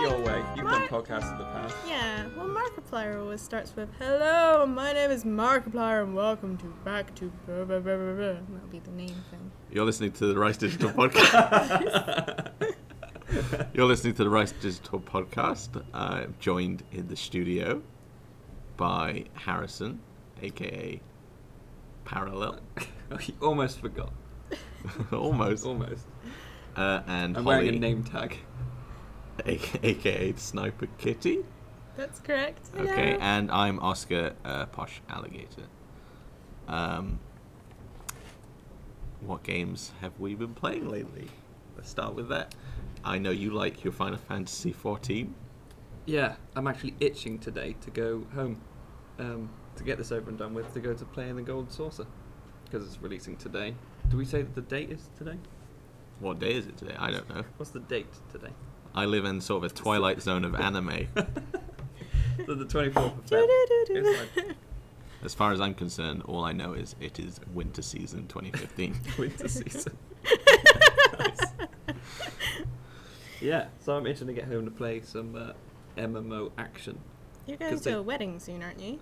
go away. You've done podcasts in the past. Yeah, well, Markiplier always starts with, "Hello, my name is Markiplier, and welcome to back to blah, blah, blah, blah, blah." That'll be the name thing. You're listening to the Rice Digital Podcast. You're listening to the Rice Digital Podcast. I'm joined in the studio by Harrison, aka Parallel. You almost forgot. Almost. And I'm Holly, wearing a name tag. aka Sniper Kitty. That's correct. Hello. Okay, and I'm Oscar, Posh Alligator. What games have we been playing lately? Let's start with that. I know you like your Final Fantasy XIV. Yeah, I'm actually itching today to go home. To get this over and done with, to go to play in the Golden Saucer. Because it's releasing today. Do we say that the date is today? What day is it today? I don't know. What's the date today? I live in sort of a twilight zone of anime. So the 24th of February. As far as I'm concerned, all I know is it is winter season 2015. Winter season. Nice. Yeah, so I'm itching to get home to play some MMO action. You're going to a wedding soon, aren't you?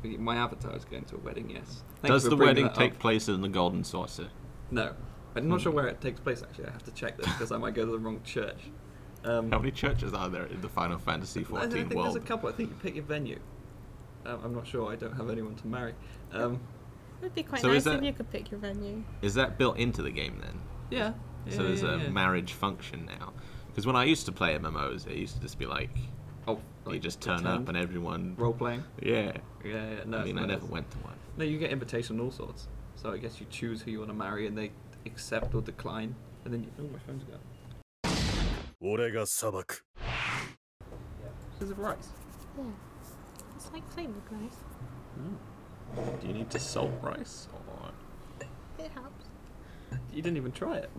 My avatar is going to a wedding, yes. Does the wedding take place in the Golden Saucer? No. I'm not sure where it takes place, actually. I have to check this because I might go to the wrong church. How many churches are there in the Final Fantasy XIV I think world? there's a couple. I think you pick your venue. I'm not sure. I don't have anyone to marry. It would be quite So nice if you could pick your venue. Is that built into the game then? Yeah. So there's a marriage function now? Because when I used to play MMOs, it used to just be like, you just turn up and everyone... Role playing? Yeah. Yeah. No, I mean, I never went to one. No, you get invitation all sorts. So I guess you choose who you want to marry and they accept or decline. And then you... Oh, my phone's gone. This is rice. Yeah. It's like flavored rice. Oh. Do you need to salt rice? Or... It helps. You didn't even try it.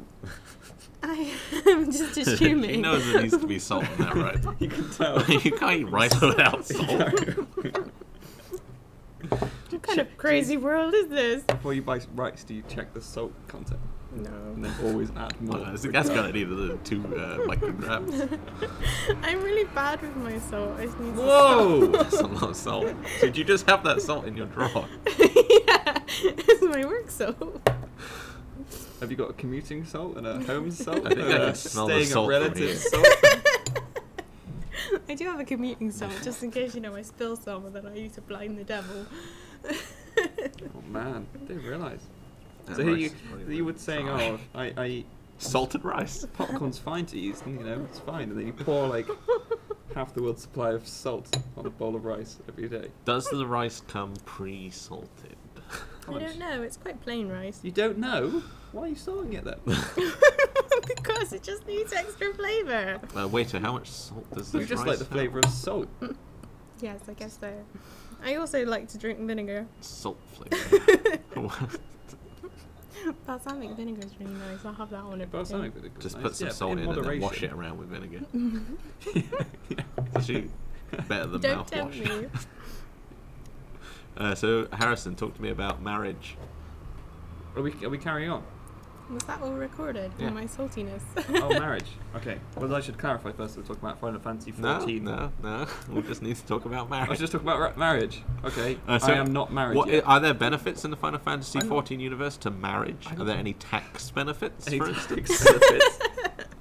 I am just assuming. She knows there needs to be salt in that, right? You can tell. You can't eat rice without salt. What kind of crazy world is this? Before you buy rice, do you check the salt content? No. And then always add more. Well, I think that's got to need the 2 micrograms. I'm really bad with my salt. I just need Whoa! That's a lot of salt. Did you just have that salt in your drawer? Yeah, it's my work salt. Have you got a commuting salt and a home salt? I think I can smell the staying salt at from relative here. salt? I do have a commuting salt, just in case, I spill some and then I use to blind the devil. Oh man, I didn't realise. That So here rice you were saying, dry. I eat Salted rice. popcorn's fine to use, and, it's fine. And then you pour like half the world's supply of salt on a bowl of rice every day. Does the rice come pre-salted? I don't know, it's quite plain rice. You don't know? Why are you salting it then? Because it just needs extra flavour. Waiter, how much salt does this You just rice like the have? flavour of salt. Yes, I guess so. I also like to drink vinegar. Salt flavour. Balsamic vinegar is really nice. I'll have that on it. Balsamic vinegar. Just nice. put some salt in and then wash it around with vinegar. It's actually better than Don't tempt mouthwash. me. So, Harrison, talk to me about marriage. Are we carrying on? Was that all recorded? Yeah. My saltiness. Oh, marriage. Okay. Well, I should clarify first that we're talking about Final Fantasy XIV. No. We just need to talk about marriage. I was just talking about marriage. Okay. So I am not married yet. Are there benefits in the Final Fantasy XIV universe to marriage? Are there any tax benefits, Any for tax instance? benefits?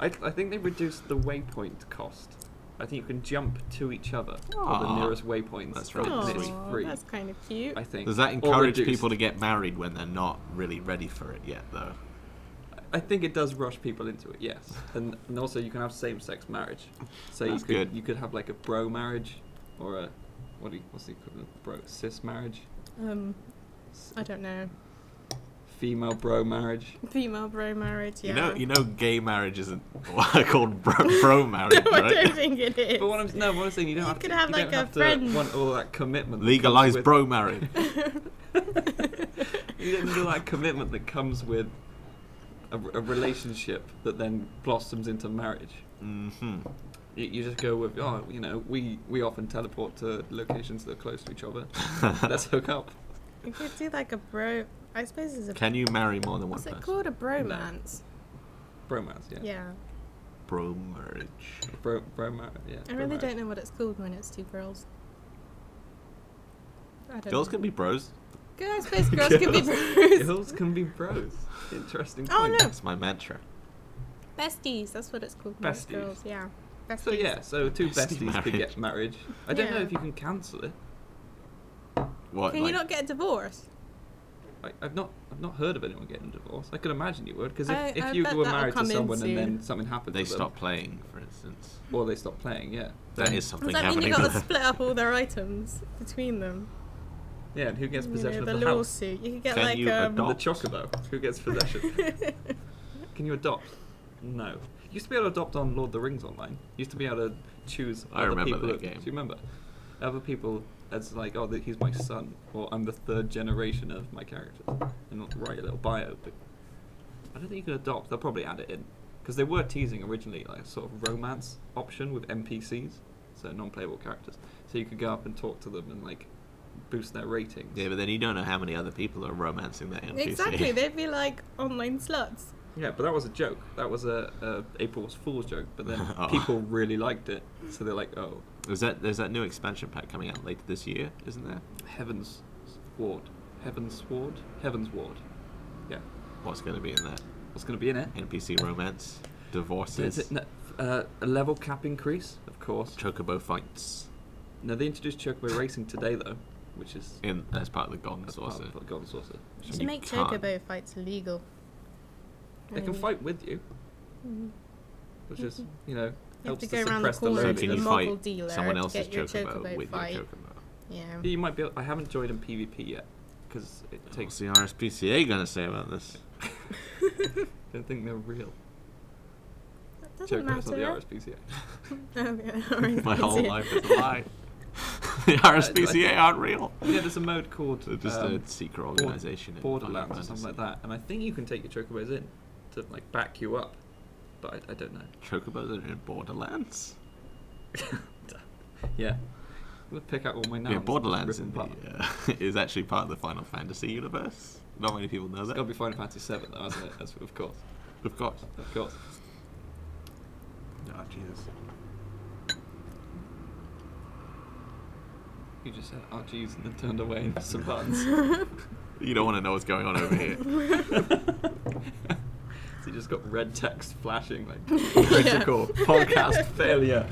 I think they reduced the waypoint cost. I think you can jump to each other on the nearest waypoints. That's really and sweet. it's free. That's kind of cute. I think. Does that Or encourage reduced. people to get married when they're not really ready for it yet, though? I think it does rush people into it, yes. And also you can have same-sex marriage. So That's you good. could have like a bro marriage or a what's the equivalent of bro? Cis marriage? I don't know. Female bro marriage. Female bro marriage, yeah. You know, gay marriage isn't called bro marriage, No, I right? don't think it is. But what I'm saying, you don't have could to. have, you like, don't a have friend. to want all that commitment. that Legalize comes with- bro marriage. You don't do that commitment that comes with a relationship that then blossoms into marriage. Mm-hmm. You just go with, we often teleport to locations that are close to each other. Let's hook up. You could do like a bro. I suppose it's a. Can you marry more than one What's it person? called? A bromance. Bromance, yeah. Yeah. bro marriage. Yeah. I really don't know what it's called when it's two girls. I don't Girls know. can be bros. I suppose girls can be bros. Girls can be bros. Interesting Oh, point. no. That's my mantra. Besties, that's what it's called. when it's Besties. Girls, yeah. Besties. So yeah, so two Bestie besties could get married. I don't know Yeah. if you can cancel it. What? Can like, you not get a divorce? I've not heard of anyone getting a divorce. I could imagine you would, because I if you bet were that'll married to come in someone and soon. then something happened they to them, stop playing, for instance. or they stop playing, yeah. That Then- is something Does that mean happening. you got to there. split up all their items between them? Yeah, and who gets possession the of the house? lawsuit. You could get Can like you The adopt? Chocobo. Who gets possession? Can you adopt? No. You used to be able to adopt on Lord of the Rings online. You used to be able to choose I other remember people. that game. Do you remember? Other people as like, oh, he's my son, or I'm the third generation of my character, and write a little bio. But I don't think you can adopt. They'll probably add it in, because they were teasing originally like a sort of romance option with NPCs, so non-playable characters. So you could go up and talk to them and like boost their ratings. Yeah, but then you don't know how many other people are romancing that NPC. Exactly, they'd be like online sluts. Yeah, but that was a joke. That was a April's Fool's joke. But then Oh. people really liked it, so they're like, "Oh, There's that new expansion pack coming out later this year, isn't there? Heaven's Ward, Heaven's Ward, Heaven's Ward." Yeah, What's going to be in that? what's going to be in it? NPC romance, Is divorces, it a level cap increase? Of course. chocobo fights No, they introduced Chocobo Racing today though, which is in as part of the Golden as part Saucer. of the Golden Saucer. You To make can't- chocobo fights illegal. They can fight with you, Mhm. which is You you know have helps to to go around the suppress the corner So load. to can the you mogul fight dealer someone to else's get your chocobo with fight. your chocobo? Yeah. Yeah, you might be. I haven't joined in PvP yet because it What's takes. the RSPCA going to say about this? I don't think they're real. That doesn't Chocobos are the matter. RSPCA. Okay, alright, My whole that's it. life is a lie. The RSPCA aren't real. Yeah, there's a mode called They're just a secret organisation. in Borderlands Final or something like Fantasy. that, and I think you can take your chocobos in to like back you up, but I don't know. Chocobos are in Borderlands. Yeah, we'll pick out all my nouns. Yeah, Borderlands rip in them the, apart. is actually part of the Final Fantasy universe. Not many people know It's that. got to be Final Fantasy VII, though, hasn't it? That's, of course, Of course. of course. Oh, Jesus. You just said, "Oh, geez," and then turned away and pressed some buttons. You don't want to know what's going on over here. So you just got red text flashing like critical podcast failure.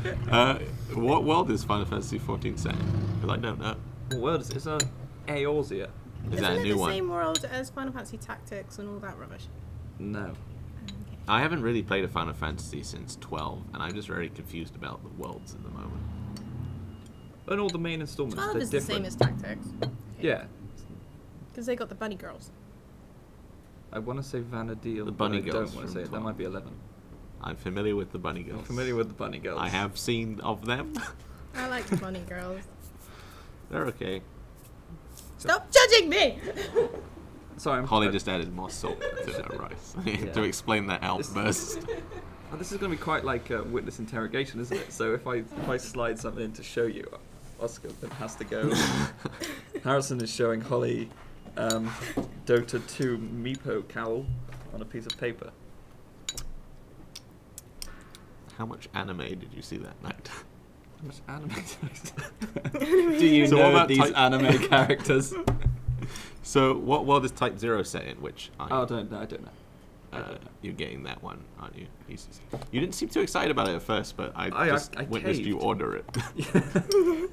What world is Final Fantasy XIV set in? Because I don't know. What word is it? It's a Eorzea. Is Isn't that a it new the one? same world as Final Fantasy Tactics and all that rubbish? No. I haven't really played a Final Fantasy since 12, and I'm just very confused about the worlds at the moment. And all the main installments, 12 they're is different. the same as Tactics. Yeah. Because they got the bunny girls. I want to say Vanadil, The bunny but I girls don't want to from say it. That 12. might be 11. I'm familiar with the bunny girls. I'm familiar with the bunny girls. I have seen of them. I like the bunny girls. They're okay. Stop judging me! Sorry, Holly just added more salt to her rice. Yeah. To explain that This- outburst. Oh, this is going to be quite like a witness interrogation, isn't it? So if I slide something in to show you, Oscar then has to go. Harrison is showing Holly Dota 2 Meepo cowl on a piece of paper. How much anime did you see that night? How much anime do you So what know about these type- anime characters? So, what world is Type 0 set in? Which I Oh, I don't know. you're getting that one, aren't you? You didn't seem too excited about it at first, but I just I witnessed you caved. order it.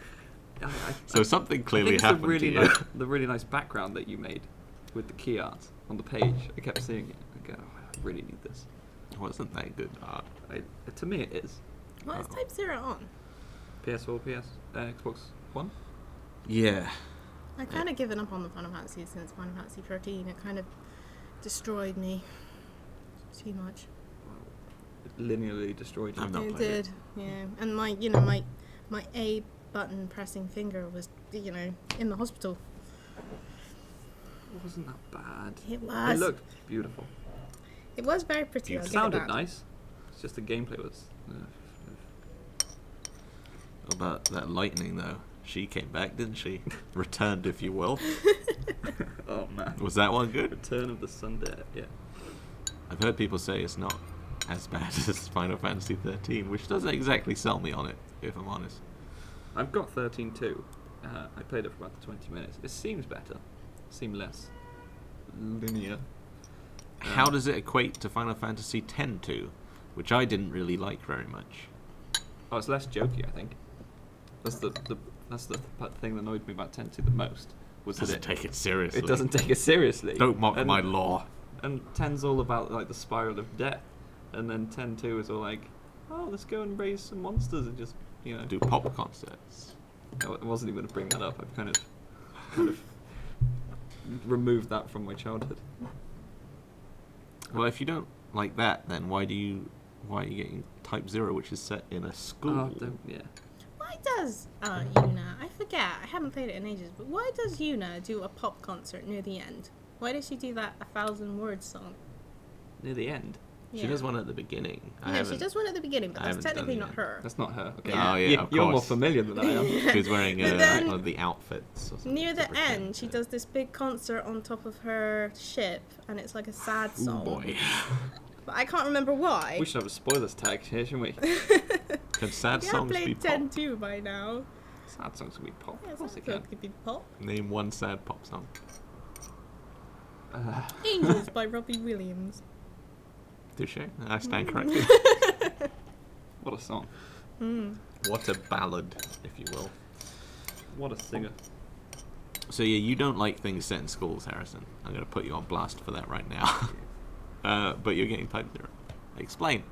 I So something I clearly think it's happened the really to you. nice, the really nice background that you made with the key art on the page. I kept seeing it. I go, oh, I really need this. Wasn't that good art? To me, it is. What is Oh. Type 0 on? PS4, Xbox One. Yeah. I kind of given up on the Final Fantasy since Final Fantasy XIII. It kind of destroyed me too much. Linearly destroyed you. I've not It played did, it. yeah. And my A button pressing finger was, in the hospital. It wasn't that bad. It was. It looked beautiful. It was very pretty. It I'll It give it sounded that. nice. It's just the gameplay was. About that lightning, though. She came back, didn't she? Returned, if you will. Oh man. Was that one good? Return of the Sundead. Yeah. I've heard people say it's not as bad as Final Fantasy XIII, which doesn't exactly sell me on it, if I'm honest. I've got 13 too. I played it for about 20 minutes. It seems better. Seems less linear. How does it equate to Final Fantasy X too, which I didn't really like very much? Oh, it's less jokey, I think. That's the thing that annoyed me about 10 the most. Was Doesn't take it seriously. It doesn't take it seriously. Don't mock my lore. And 10's all about like the spiral of death, and then 10-2 is all like, oh, let's go and raise some monsters and just Do pop concerts. I wasn't even going to bring that up. I've kind of removed that from my childhood. Well, if you don't like that, then why are you getting Type 0, which is set in a school? Yeah. Why does Yuna? I forget. I haven't played it in ages. But why does Yuna do a pop concert near the end? Why does she do that 1,000-word song? Near the end. She does one at the beginning. Yeah, she does one at the beginning, but that's technically not her. That's not her. Okay. Oh, yeah, of You're more course. familiar than I am. She's wearing one of the outfits. Or something Near the to pretend end, she to- does this big concert on top of her ship, and it's like a sad Oh song. boy. But I can't remember why. We should have a spoilers tag here, shouldn't we? Can sad Yeah, I songs be played pop? 10 too by now. Sad songs can be pop. Yeah, Of course sad they songs can. could be pop. Name one sad pop song. Angels by Robbie Williams. Touche. I stand corrected. What a song. What a ballad, if you will. What a singer. So yeah, you don't like things set in schools, Harrison. I'm going to put you on blast for that right now. But you're getting Type 0. Explain.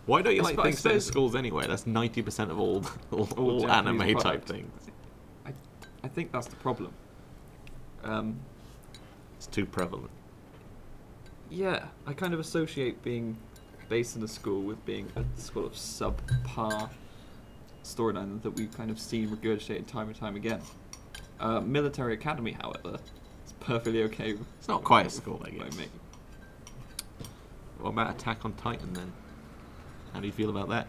Why don't you like things set in schools anyway? That's 90% of all Japanese anime type product. things. I think that's the problem. It's too prevalent. Yeah, I kind of associate being based in a school with being a sort of subpar storyline that we've kind of seen regurgitated time and time again. Military Academy, however, is perfectly okay. It's not quite a school, I by guess. me. What about Attack on Titan then? How do you feel about that?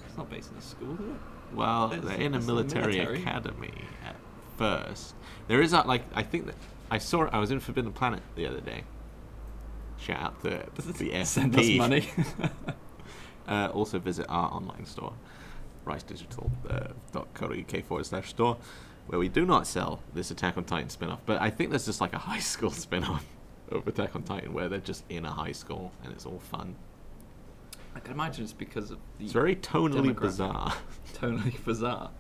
It's not based in a school, is it? Well, It's- they're in a it's military military. academy at first. There is I think that I was in Forbidden Planet the other day. Shout out to the Send us SP. money. Also visit our online store, ricedigital.co.uk/store, where we do not sell this Attack on Titan spin-off. But I think there's just like a high school spin-off of Attack on Titan where they're just in a high school and it's all fun. I can imagine it's because of the It's very tonally demographic. bizarre. Tonally bizarre.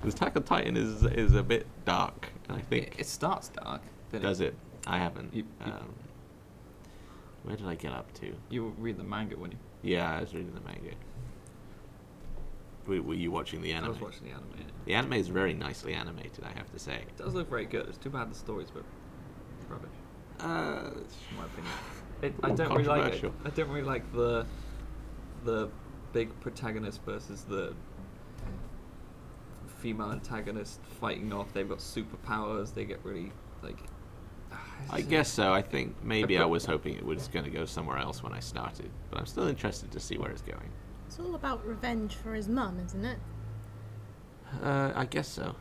Because Attack on Titan is a bit dark, and I think It starts dark. Then does it? I haven't. You- Where did I get up to? You read the manga when you. Yeah, I was reading the manga. Were you watching the anime? I was watching the anime. The anime is very nicely animated, I have to say. It does look very good. It's too bad the story's a bit rubbish, in my opinion. I don't really like it. Controversial. I don't really like the big protagonist versus the female antagonist fighting off. They've got superpowers. They get really like. I guess so. I think maybe I was hoping it was going to go somewhere else when I started, but I'm still interested to see where it's going. It's all about revenge for his mum, isn't it? I guess so.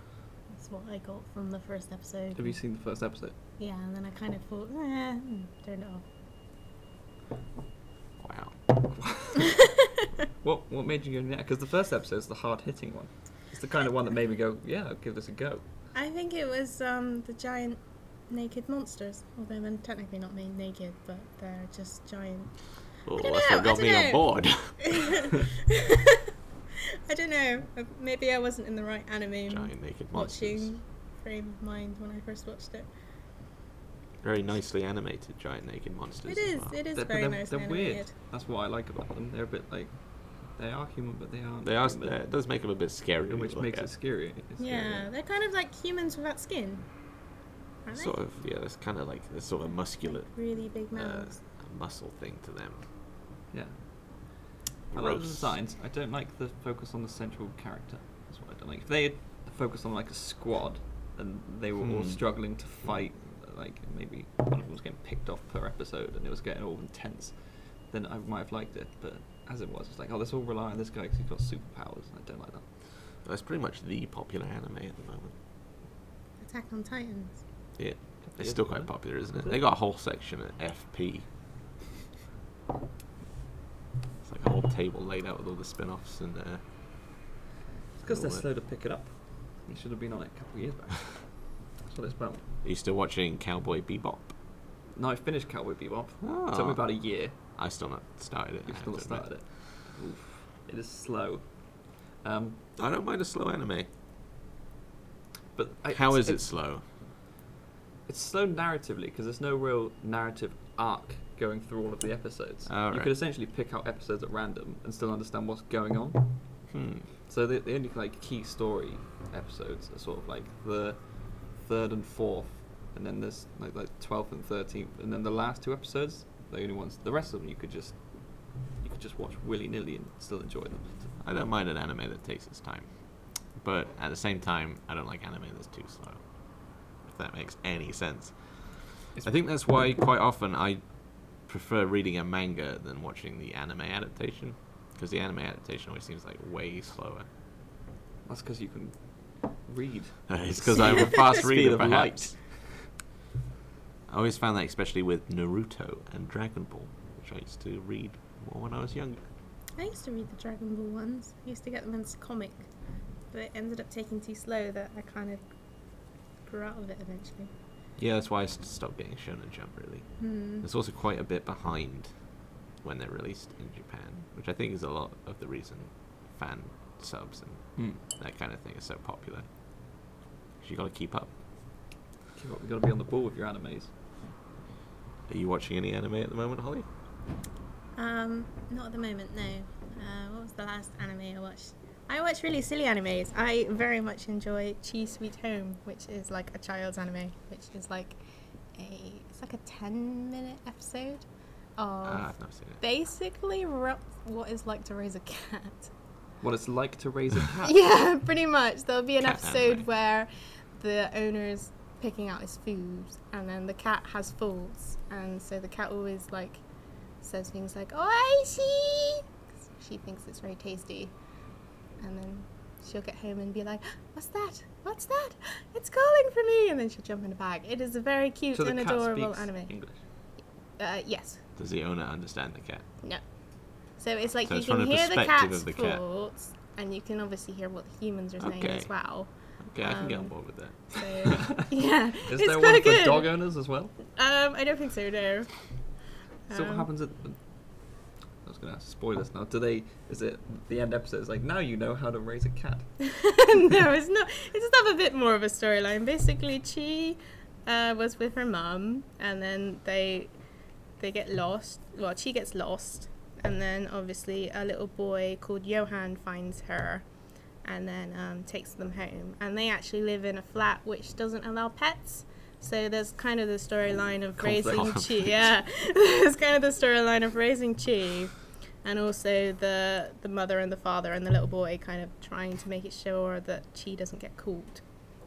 That's what I got from the first episode. Have you seen the first episode? Yeah, and then I kind of thought, turned it off. Wow. What made you go that? Because the first episode is the hard hitting one. It's the kind of one that made me go, yeah, I'll give this a go. I think it was the giant naked monsters. Although they're technically not made naked, but they're just giant. Well, I don't that's know, what got I me don't on board. I don't know. Maybe I wasn't in the right anime Giant naked monsters. watching frame of mind when I first watched it. Very nicely animated giant naked monsters. It as is. well. It is But very they're, nice. they're animated. weird. That's what I like about them. They're a bit like, they are human, but they aren't. They are. human, It does make them a bit scary. which to look makes at. it scary. It's Yeah, they're kind of like humans without skin. Aren't they? Sort of. Yeah, it's kind of like this sort of muscular Really big mouths. muscle thing to them. Yeah. I like the Gross. designs. I don't like the focus on the central character. That's what I don't like. If they had focused on like a squad and they were all struggling to fight, like maybe one of them was getting picked off per episode and it was getting all intense, then I might have liked it. But as it was, it's like, oh, let's all rely on this guy because he's got superpowers. I don't like that. That's pretty much the popular anime at the moment. Attack on Titans. Yeah. It's still quite popular, isn't it? They got a whole section at FP. It's like a whole table laid out with all the spin-offs and. It's because they're slow to pick it up. You should have been on it a couple of years back. That's what it's about. Are you still watching Cowboy Bebop? No, I finished Cowboy Bebop. Oh. It took me about a year. I still not started it. You've still not started it. Oof. It is slow. I don't mind a slow anime. But How is it slow? It's slow narratively because there's no real narrative arc going through all of the episodes. Oh, you right. could essentially pick out episodes at random and still understand what's going on. So the only like key story episodes are sort of like the 3rd and 4th, and then there's like 12th and 13th, and then the last 2 episodes, the only ones. The rest of them you could just watch willy-nilly and still enjoy them. I don't mind an anime that takes its time, but at the same time, I don't like anime that's too slow. If that makes any sense. I think that's why quite often I prefer reading a manga than watching the anime adaptation, because the anime adaptation always seems like way slower. That's because you can read. It's because I'm a fast Speed reader, of light. perhaps. I always found that, especially with Naruto and Dragon Ball, which I used to read more when I was younger. I used to read the Dragon Ball ones. I used to get them as a comic, but it ended up taking too slow that I kind of grew out of it eventually. Yeah, that's why I stopped getting Shonen Jump, really. It's also quite a bit behind when they're released in Japan, which I think is a lot of the reason fan subs and that kind of thing is so popular. 'Cause you got to keep up. You've got to be on the ball with your animes. Are you watching any anime at the moment, Holly? Not at the moment, no. What was the last anime I watched? I watch really silly animes. I very much enjoy Chi Sweet Home, which is like a child's anime, which is like it's like a 10-minute episode of I've never seen it. basically what it's like to raise a cat. What it's like to raise a cat. Yeah, pretty much. There'll be an Cat episode anime. where the owner's picking out his food, and then the cat has faults, and so the cat always like says things like "Oishi," 'cause she thinks it's very tasty, and then she'll get home and be like, "What's that? What's that? It's calling for me!" And then she'll jump in a bag. It is a very cute So the and cat adorable speaks anime. English. Yes. Does the owner understand the cat? No. So it's like So you it's from can the hear the perspective cat's of the cat. faults, and you can obviously hear what the humans are saying Okay. as well. Okay, I can get on board with that. So yeah, Is it's there quite one for good. dog owners as well? I don't think so. No. So what happens at? I was going to spoil this now. Is it the end episode? It's like, now you know how to raise a cat. No, it's not. It just have a bit more of a storyline. Basically, Chi was with her mum, and then they get lost. Well, Chi gets lost, and then obviously a little boy called Johan finds her, and then takes them home. And they actually live in a flat which doesn't allow pets. So there's kind of the storyline of raising Chi. Yeah, there's kind of the storyline of raising Chi, and also the mother and the father and the little boy kind of trying to make it sure that Chi doesn't get caught.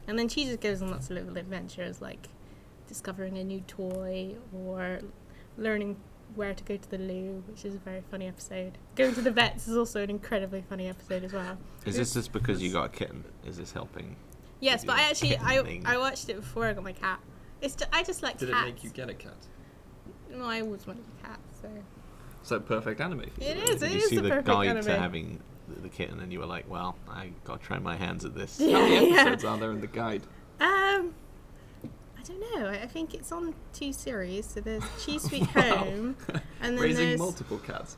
And then Chi just goes on lots of little adventures, like discovering a new toy or learning where to go to the loo, which is a very funny episode. Going to the vets is also an incredibly funny episode as well. Is this just because you got a kitten? Is this helping? Yes, With but your I kitten thing? watched it before I got my cat. I just like Did cats. it make you get a cat? No, I always wanted a cat, so So perfect anime for you. it really. is. Did It you is see the the perfect guide anime. to having the kitten and you were like, well, I got to try my hands at this? How many Yeah. episodes are there in the guide? I don't know. I think it's on 2 series. So there's Chi Sweet Wow. Home, and then Raising there's multiple cats.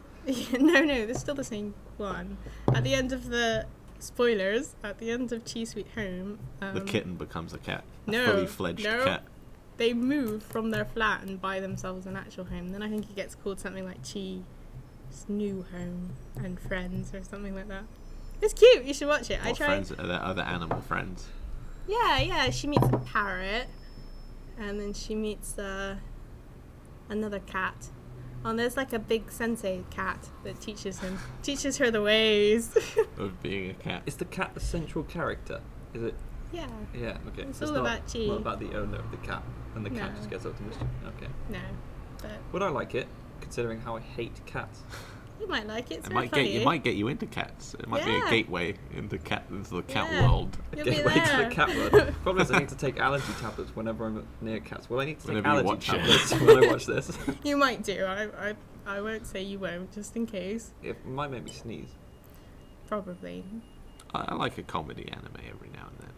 no, there's still the same one. At the end of the spoilers, at the end of Chi Sweet Home, The kitten becomes a cat. no, A fully fledged no. cat. They move from their flat and buy themselves an actual home. Then I think it gets called something like Chi's New Home and Friends or something like that. It's cute. You should watch it. What friends are there? Other animal friends? Yeah. She meets a parrot, and then she meets another cat. And there's like a big sensei cat that teaches her the ways. Of being a cat. Is the cat the central character? Is it? Yeah. Yeah, okay. It's So all not, about Chi. not about the owner of the cat, and the cat No. just gets up to mischief. Okay. No. But Would I like it, considering how I hate cats? You might like it. It's It very funny. might get you into cats. It might be a gateway into the cat Yeah. world. You'll be Gateway to there. the cat world. Problem is, I need to take allergy tablets whenever I'm near cats. Well, I need to take Whenever you allergy watch it. tablets when I watch this. You might do. I won't say you won't, just in case. It might make me sneeze. Probably. I like a comedy anime every now and then.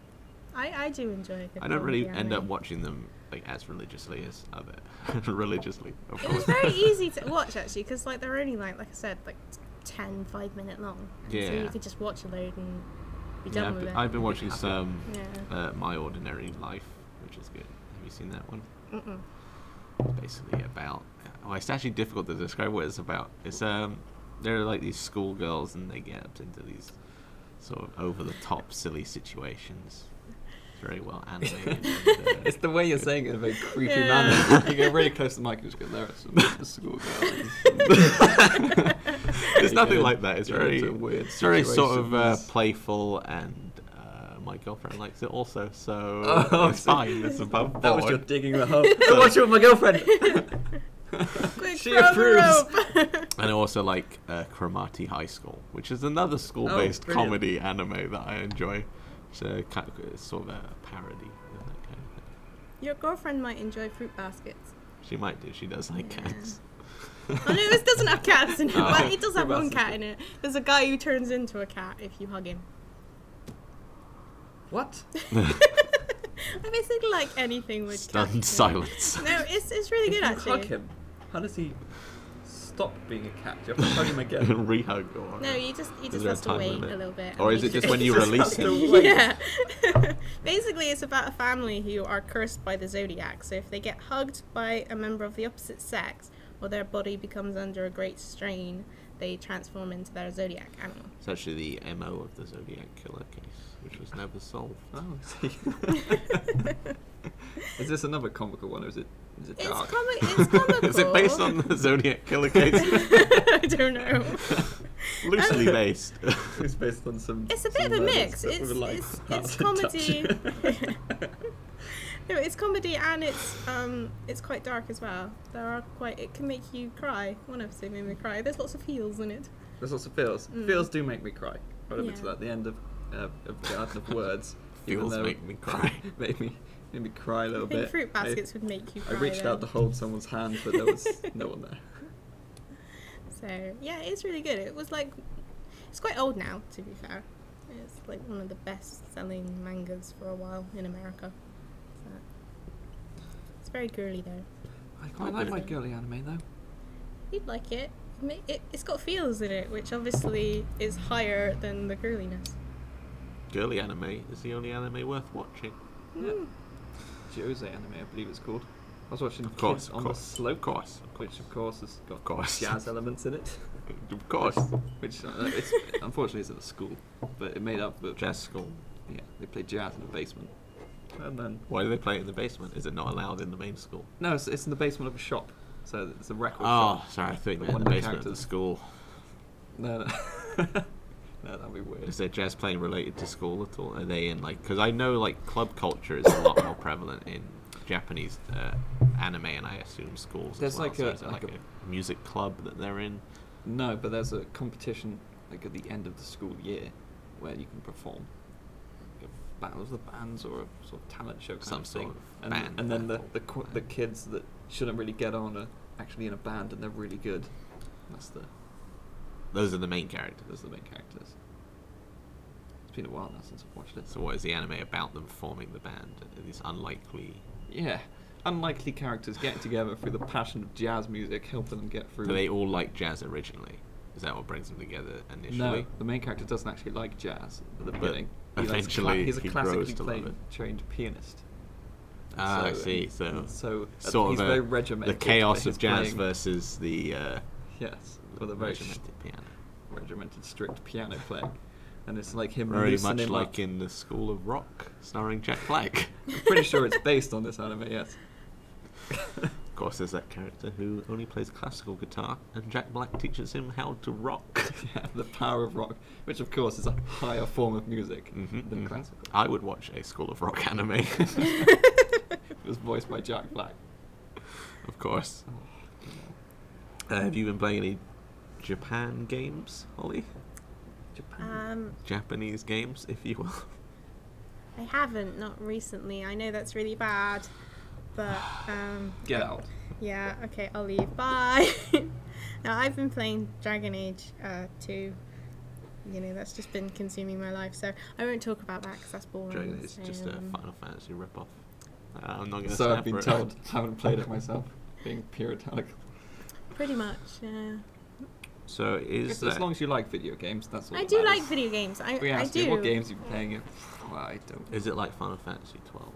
I do enjoy it. I don't really end up watching them like as religiously as other religiously. Of It was course. very easy to watch actually, because like they're only like I said, like 10, 5-minute long. Yeah. So you could just watch a load and be Yeah, done with it. I've been watching some Yeah. My Ordinary Life, which is good. Have you seen that one? Mm-mm. It's basically about. Well, it's actually difficult to describe what it's about. It's they're like these schoolgirls and they get up into these sort of over the top silly situations. It's very well animated. And, It's the way you're saying it in a very creepy Yeah. manner. You get really close to the mic and just go, there are some schoolgirls. It's nothing like that. It's Get very into weird it's very sort of situations. playful, and my girlfriend likes it also, so Oh, it's so- fine. It's above That was your board. digging the hole. Go watch it with my girlfriend. Quick, She throw the approves. rope. And I also like Cromartie High School, which is another school-based brilliant. comedy anime that I enjoy. It's sort of a parody of that kind of thing. Your girlfriend might enjoy fruit baskets. She might do. She does like Yeah. cats. I know this doesn't have cats in it, Oh. but it does have Fruit one baskets. cat in it. There's a guy who turns into a cat if you hug him. What? I basically like anything with Stunned cats. silence. No, it's really good If you actually. hug him, how does he stop being a cat? Do you have to hug him again? Rehug or No, you just there a have to time wait limit? a little bit. Or and is it he just when you Just release have him? to wait. Yeah. Basically, it's about a family who are cursed by the Zodiac. So if they get hugged by a member of the opposite sex, or their body becomes under a great strain, they transform into their Zodiac animal. It's actually the MO of the Zodiac Killer case, which was never solved. Oh, I see. Is this another comical one, or is it It's, dark? it's comical. Is it based on the Zodiac Killer case? I don't know. Loosely based. It's based on some. It's a bit some of a murders mix. that were, like, hard It's to comedy. touch. No, it's comedy and it's quite dark as well. It can make you cry. One episode made me cry. There's lots of feels in it. There's lots of feels. Mm. Feels do make me cry. Right up Yeah. into that. The end of Garden of Words. even Feels though make me cry. made me cry a little I think bit. fruit baskets would make you I cry. reached out to then. hold someone's hand, but there was no one there. So yeah, it's really good. It's quite old now, to be fair. It's like one of the best-selling mangas for a while in America. So, it's very girly though. I quite like my girly anime though. You'd like it. It's got feels in it, which obviously is higher than the girliness. Girly anime is the only anime worth watching. Yeah. Jose anime, I believe it's called. I was watching course, Kids of on course, the Slope, of course. which of course has got course. jazz elements in it. Of course. Which it's unfortunately is at a school, but it made up for Jazz school. Yeah, they play jazz in the basement, and then Why do they play it in the basement? Is it not allowed in the main school? no, it's in the basement of a shop. So it's a record Oh, shop. sorry, I thought you But meant in one the of the basement of the characters- school. No, no, that'd be weird. Is there jazz playing related to school at all? Are they in like? Because I know like club culture is a lot more prevalent in Japanese anime, and I assume schools. There's as well. like So a- is it like like a music club that they're in. No, but there's a competition like at the end of the school year where you can perform. Like a battle of the bands or a sort of talent show kind Some of thing. sort of and band and then battle. the kids that shouldn't really get on are actually in a band and they're really good. Those are the main characters. Those are the main characters. It's been a while now since I've watched it. So what is the anime about them forming the band? These unlikely. Yeah, unlikely characters getting together through the passion of jazz music, helping them get through. Do they all like jazz originally? Is that what brings them together initially? No, the main character doesn't actually like jazz at the But beginning. He likes eventually he's a he grows classically to love trained pianist. And Ah, I see. and so Sort he's of very the regimented. chaos but of he's jazz playing- versus the yes, with a very regimented piano. regimented, strict piano playing, and it's like him Very loosening much him like up. in the School of Rock, starring Jack Black. I'm pretty sure it's based on this anime. Yes. Of course, there's that character who only plays classical guitar, and Jack Black teaches him how to rock. Yeah, the power of rock, which of course is a higher form of music Mhm, than mhm. classical. I would watch a School of Rock anime, It was voiced by Jack Black. of course. Oh, Have you been playing any Japan games, Holly? Japan. Japanese games, if you will. I haven't, not recently. I know that's really bad, but Get out. yeah, okay, I'll leave. Bye. Now I've been playing Dragon Age 2. You know, that's just been consuming my life, so I won't talk about that because that's boring. Dragon is just a Final Fantasy ripoff. I'm not going to So stand I've been for it. told. Haven't played it myself. Being puritanical. Pretty much, yeah. So is As long as you like video games, that's all I that do matters. like video games. If we I ask do. you what games you've been playing, well, I don't. Is it like Final Fantasy 12?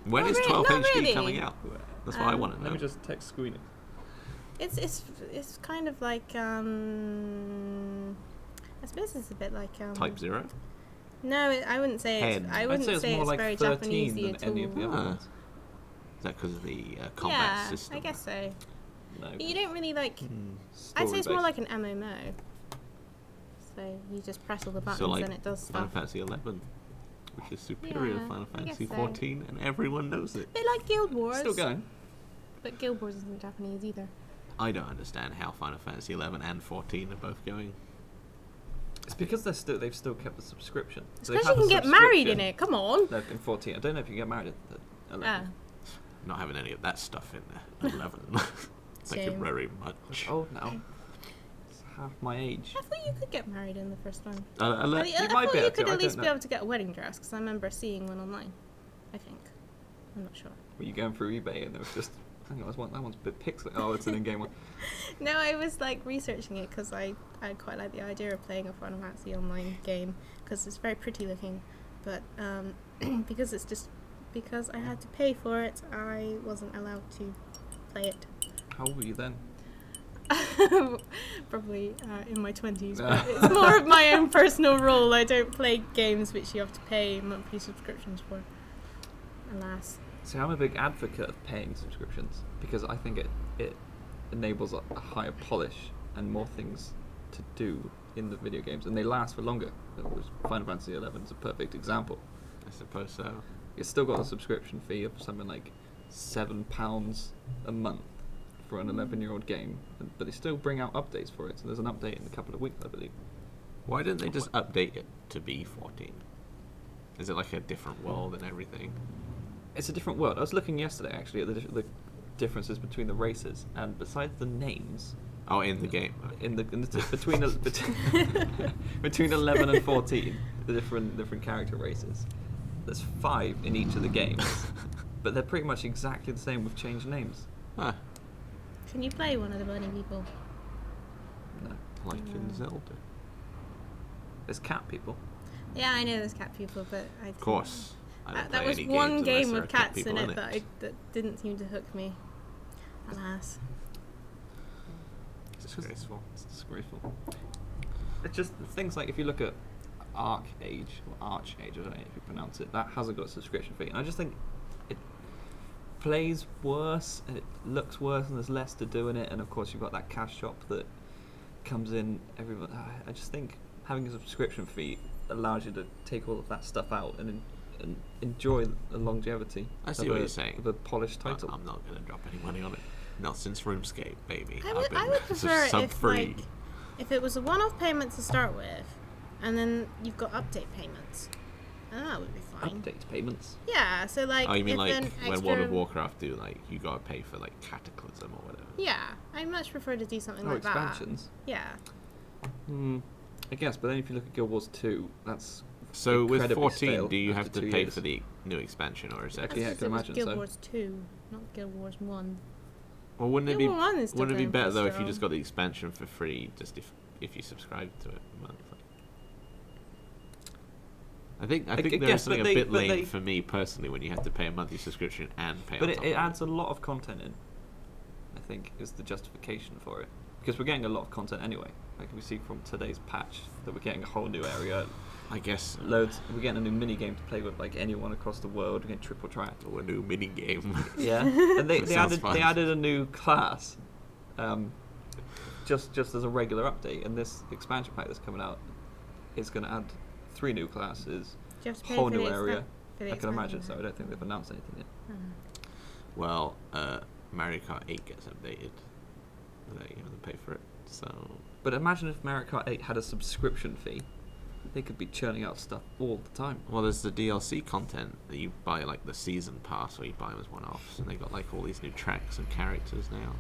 When Not is really- 12 not HD really. coming out? That's what I want to know. Let me just text Squeenie. It's kind of like I suppose it's a bit like Type 0? No, I wouldn't say it's. Hen. I I'd wouldn't say it's more like very 13 Japanesey than at any of the all. other Ah. ones. Is that because of the combat Yeah, system? I guess so. No. You don't really like. Hmm. I'd say it's more Story-based. like an MMO. So you just press all the buttons So like and it does Final stuff. Fantasy XI, which is superior to Yeah, Final I guess Fantasy so. XIV, and everyone knows it. A bit like Guild Wars. Still going. But Guild Wars isn't Japanese either. I don't understand how Final Fantasy XI and 14 are both going. It's because they've still kept the subscription. It's So they've because you had can the get married in subscription. it. Come on. No, in 14. I don't know if you can get married in the 11. Ah, Not having any of that stuff in 11. Thank you Shame. very much. Oh, now. It's half my age. I thought you could get married in the first one. Uh, I, ele- I You thought might be you able could to, I at least don't be know. able to get a wedding dress because I remember seeing one online. I think. I'm not sure. Were you going through eBay and there was just, hang on, that one's a bit pixelated. Oh, it's an in-game one. No, I was like researching it because I quite like the idea of playing a Final Fantasy online game because it's very pretty looking, but because I had to pay for it, I wasn't allowed to play it. How old were you then? Probably in my 20s, but it's more of my own personal rule. I don't play games which you have to pay monthly subscriptions for. Alas. See, I'm a big advocate of paying subscriptions because I think it enables a higher polish and more things to do in the video games, and they last for longer. Final Fantasy XI is a perfect example. I suppose so. It's still got a subscription fee of something like £7 a month for an 11-year-old game, but they still bring out updates for it. So there's an update in a couple of weeks, I believe. Why didn't they just update it to be 14? Is it like a different world and everything? It's a different world. I was looking yesterday actually at the differences between the races, and besides the names, Oh, in the game. between 11 and 14, the different character races. There's 5 in each of the games, but they're pretty much exactly the same with changed names. Huh. Can you play one of the bunny people? No, Like in Zelda. there's cat people. Yeah, I know there's cat people, but I Of course. I don't that play was any one games game unless there with are cat cats in people it that didn't seem to hook me. Alas. Disgraceful. It's disgraceful. It's just things like if you look at Arcade, or Archage, I don't know if you pronounce it, that hasn't got a subscription fee. And I just think it plays worse and it looks worse and there's less to do in it. And of course you've got that cash shop that comes in every month. I just think having a subscription fee allows you to take all of that stuff out and enjoy the longevity. I see of what a- you're saying. Of a polished title. I'm not going to drop any money on it. Not since RuneScape, baby. I I've would been prefer it if sub-free. if it was a one-off payment to start with, and then you've got update payments, and that would be fine. Update payments. Yeah, so like Oh, you mean if like an when extra, World of Warcraft do, like, you gotta pay for, like, Cataclysm or whatever? Yeah, I much prefer to do something Oh, like expansions. that. Yeah. I guess, but then if you look at Guild Wars 2, that's So with incredibly 14, stale do you after have to 2 pay years. for the new expansion, or is that Exactly. Yeah, I That's can it was imagine Guild so. Wars 2, not Guild Wars 1. Well, wouldn't it Guild be Wars 1 is still wouldn't it be going better pretty though if you strong. just got the expansion for free, just if you subscribe to it monthly? I think I there's guess, something but a bit but lame they- for me personally when you have to pay a monthly subscription and pay. But on top it of adds a lot of content in, I think, is the justification for it. Because we're getting a lot of content anyway. Like we see from today's patch that we're getting a whole new area, I guess loads. We're getting a new mini game to play with like anyone across the world. We're getting triple track. or a new mini game. Yeah, and That sounds they fun. added a new class, just as a regular update. And this expansion pack that's coming out is going to add 3 new classes, Do you have to pay whole for new the area. for the I can imagine. expansion? So I don't think they've announced anything yet. Uh-huh. Well, Mario Kart 8 gets updated. That you have to pay for it. So. But imagine if Mario Kart 8 had a subscription fee. They could be churning out stuff all the time. Well, there's the DLC content that you buy, like the season pass, or you buy them as one-offs, and they got like all these new tracks and characters now.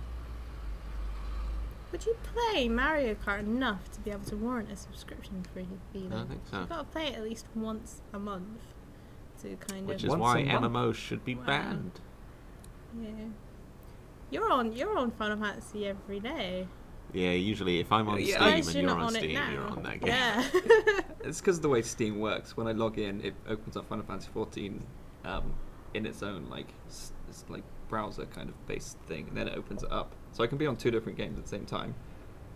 Would you play Mario Kart enough to be able to warrant a subscription fee? I don't think so. You've got to play it at least once a month to kind Which of. is why Once a month? MMOs should be Wow. banned. Yeah. You're on Final Fantasy every day. Yeah, usually if I'm on Yeah, Steam I and Surprised you're not on it Steam, now. you're on that game. Yeah. It's because of the way Steam works. When I log in, it opens up Final Fantasy XIV in its own it's like browser kind of based thing, and then it opens it up. So I can be on 2 different games at the same time.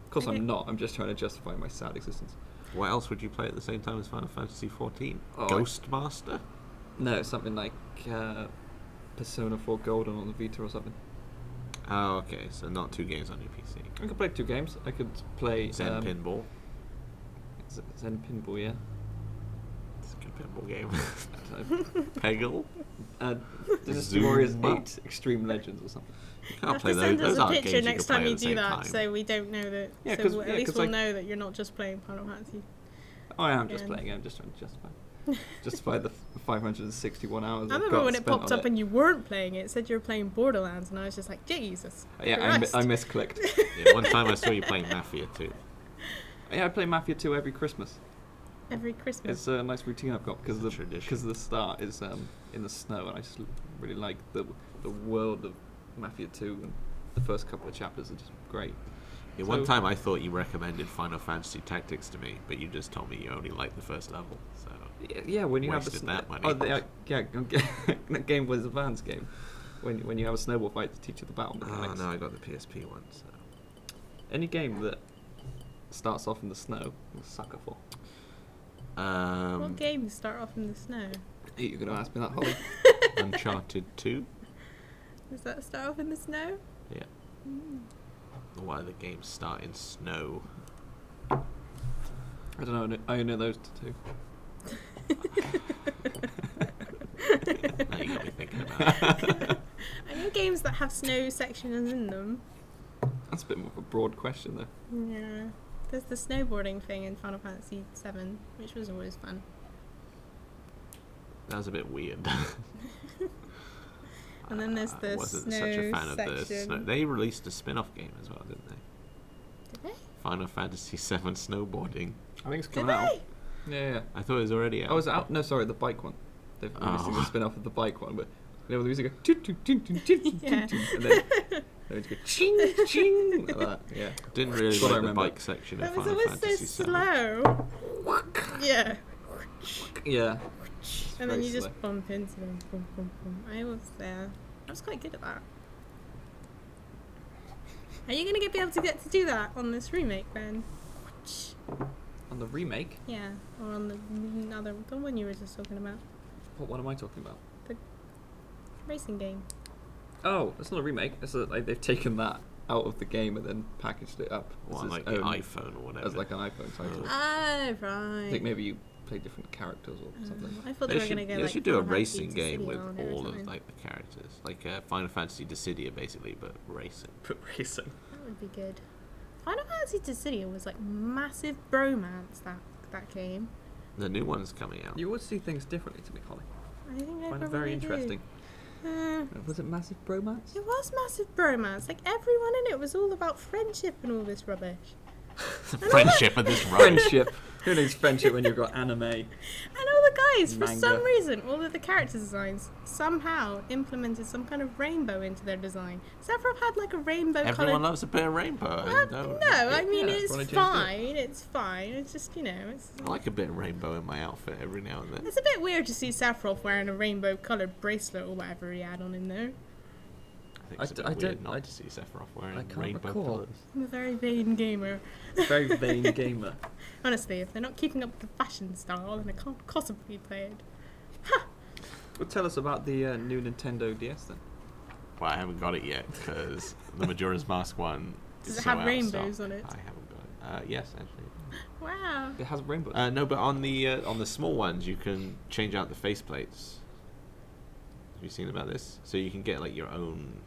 Of course, Okay. I'm not. I'm just trying to justify my sad existence. What else would you play at the same time as Final Fantasy XIV? Oh, Ghostmaster? No, something like Persona 4 Golden on the Vita or something. Oh, okay, so not 2 games on your PC. I could play 2 games. I could play Zen Pinball. Zen Pinball, yeah. It's a good pinball game. Uh, Peggle? Dynasty Warriors Zuma? 8 Extreme Legends or something. You You can't have play to those. send us Those a aren't picture games next you can time play you at the do same that, time. so we don't know that. Yeah, so 'cause- at yeah, least 'cause we'll I- know that you're not just playing Final Fantasy. Oh, I am just Again. playing it. I'm just trying to justify the 561 hours. I I've remember got when it spent popped on up and you weren't playing it. It said you were playing Borderlands, and I was just like, Jesus. Yeah, Christ. I misclicked. Yeah, one time I saw you playing Mafia 2. Yeah, I play Mafia 2 every Christmas. Every Christmas. It's a nice routine I've got because It's a tradition. because the start is in the snow, and I just really like the world of Mafia 2, and the first couple of chapters are just great. Yeah, one time I thought you recommended Final Fantasy Tactics to me, but you just told me you only liked the first level. So Yeah, when you have Wasted that money. Oh, that game was a Vans game. When you have a snowball fight to teach you the battle oh mechanics. no, I got the PSP one. So. Any game that starts off in the snow, I'm a sucker for. What games start off in the snow? You're going to ask me that, Holly? Uncharted 2. Does that start off in the snow? Yeah. Why do the games start in snow? I don't know. I only know those two. Now you got me thinking about it. I know games that have snow sections in them. That's a bit more of a broad question, though. Yeah. There's the snowboarding thing in Final Fantasy VII, which was always fun. That was a bit weird. And then there's the I wasn't snow such a fan of the section. snow. They released a spin-off game as well, didn't they? Did they? Final Fantasy VII Snowboarding. I think it's Did coming out. they? Yeah. I thought it was already out. Oh, is it out? No, sorry, the bike one. They've released Oh. a spin-off of the bike one, but you know, the music go Yeah. and then they just go ching ching like that. Yeah. Didn't really That's what I like the remember. bike section of That was Final always Fantasy so VII. slow. Yeah. Yeah. And then very you just slow. bump into them. Boom, boom, boom. I was there. I was quite good at that. Are you going to be able to get to do that on this remake then? On the remake, Yeah, or on the one you were just talking about. what am I talking about? Racing game. Oh, it's not a remake. It's like they've taken that out of the game and then packaged it up as Well, its like the own- iPhone or whatever. as like an iPhone title. Oh, right. I think maybe you play different characters or something. I thought They they were should, going to go they like should do a Final Fantasy racing game Dissidia with on it or all of something. like the characters, like Final Fantasy Dissidia basically, but racing. But racing. That would be good. Final Fantasy Dissidia was like massive bromance, that game. The new one's coming out. You always see things differently to me, Holly. I think I I find it probably very do. interesting. Was it massive bromance? It was massive bromance. Like everyone in it was all about friendship and all this rubbish. Friendship and this rubbish. Friendship. Who needs friendship when you've got anime? And all the guys, for Manga. some reason, all of the character designs somehow implemented some kind of rainbow into their design. Sephiroth had like a rainbow Everyone colored. loves a bit of rainbow. No, I mean yeah, it's that's why I changed it. fine. It's fine. It's just it's I like a bit of rainbow in my outfit every now and then. it's a bit weird to see Sephiroth wearing a rainbow colored bracelet or whatever he had on him there. I think it's a I bit weird don't- not I- to see Sephiroth wearing I can't rainbow recall. colours. I'm a very vain gamer. Very vain gamer. Honestly, if they're not keeping up with the fashion style, then I can't possibly play it. Well, tell us about the new Nintendo DS then. Well, I haven't got it yet because the Majora's Mask one. Does is it so have out of rainbows stock. on it? I haven't got it. Yes, actually. Wow. It has rainbows. No, but on the small ones, you can change out the faceplates. Have you seen about this? So you can get like your own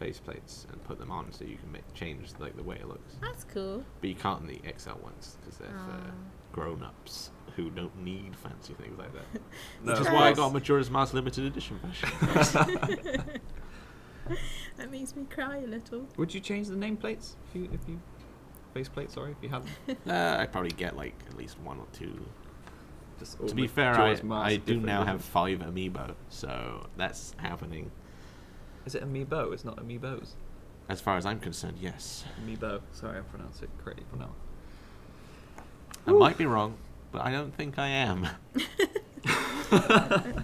faceplates and put them on, so you can change like the way it looks. That's cool. But you can't in the XL ones because they're for grown-ups who don't need fancy things like that. No, Which is why I got a Majora's Mask limited edition version. That makes me cry a little. Would you change the nameplates if you faceplate? Sorry, if you had them. I'd probably get like at least one or two. Just To be fair, I do now have 5 amiibo, so that's happening. Is it amiibo? It's not amiibos. As far as I'm concerned, yes. Amiibo. Sorry, I pronounced it correctly for now. I might be wrong, but I don't think I am.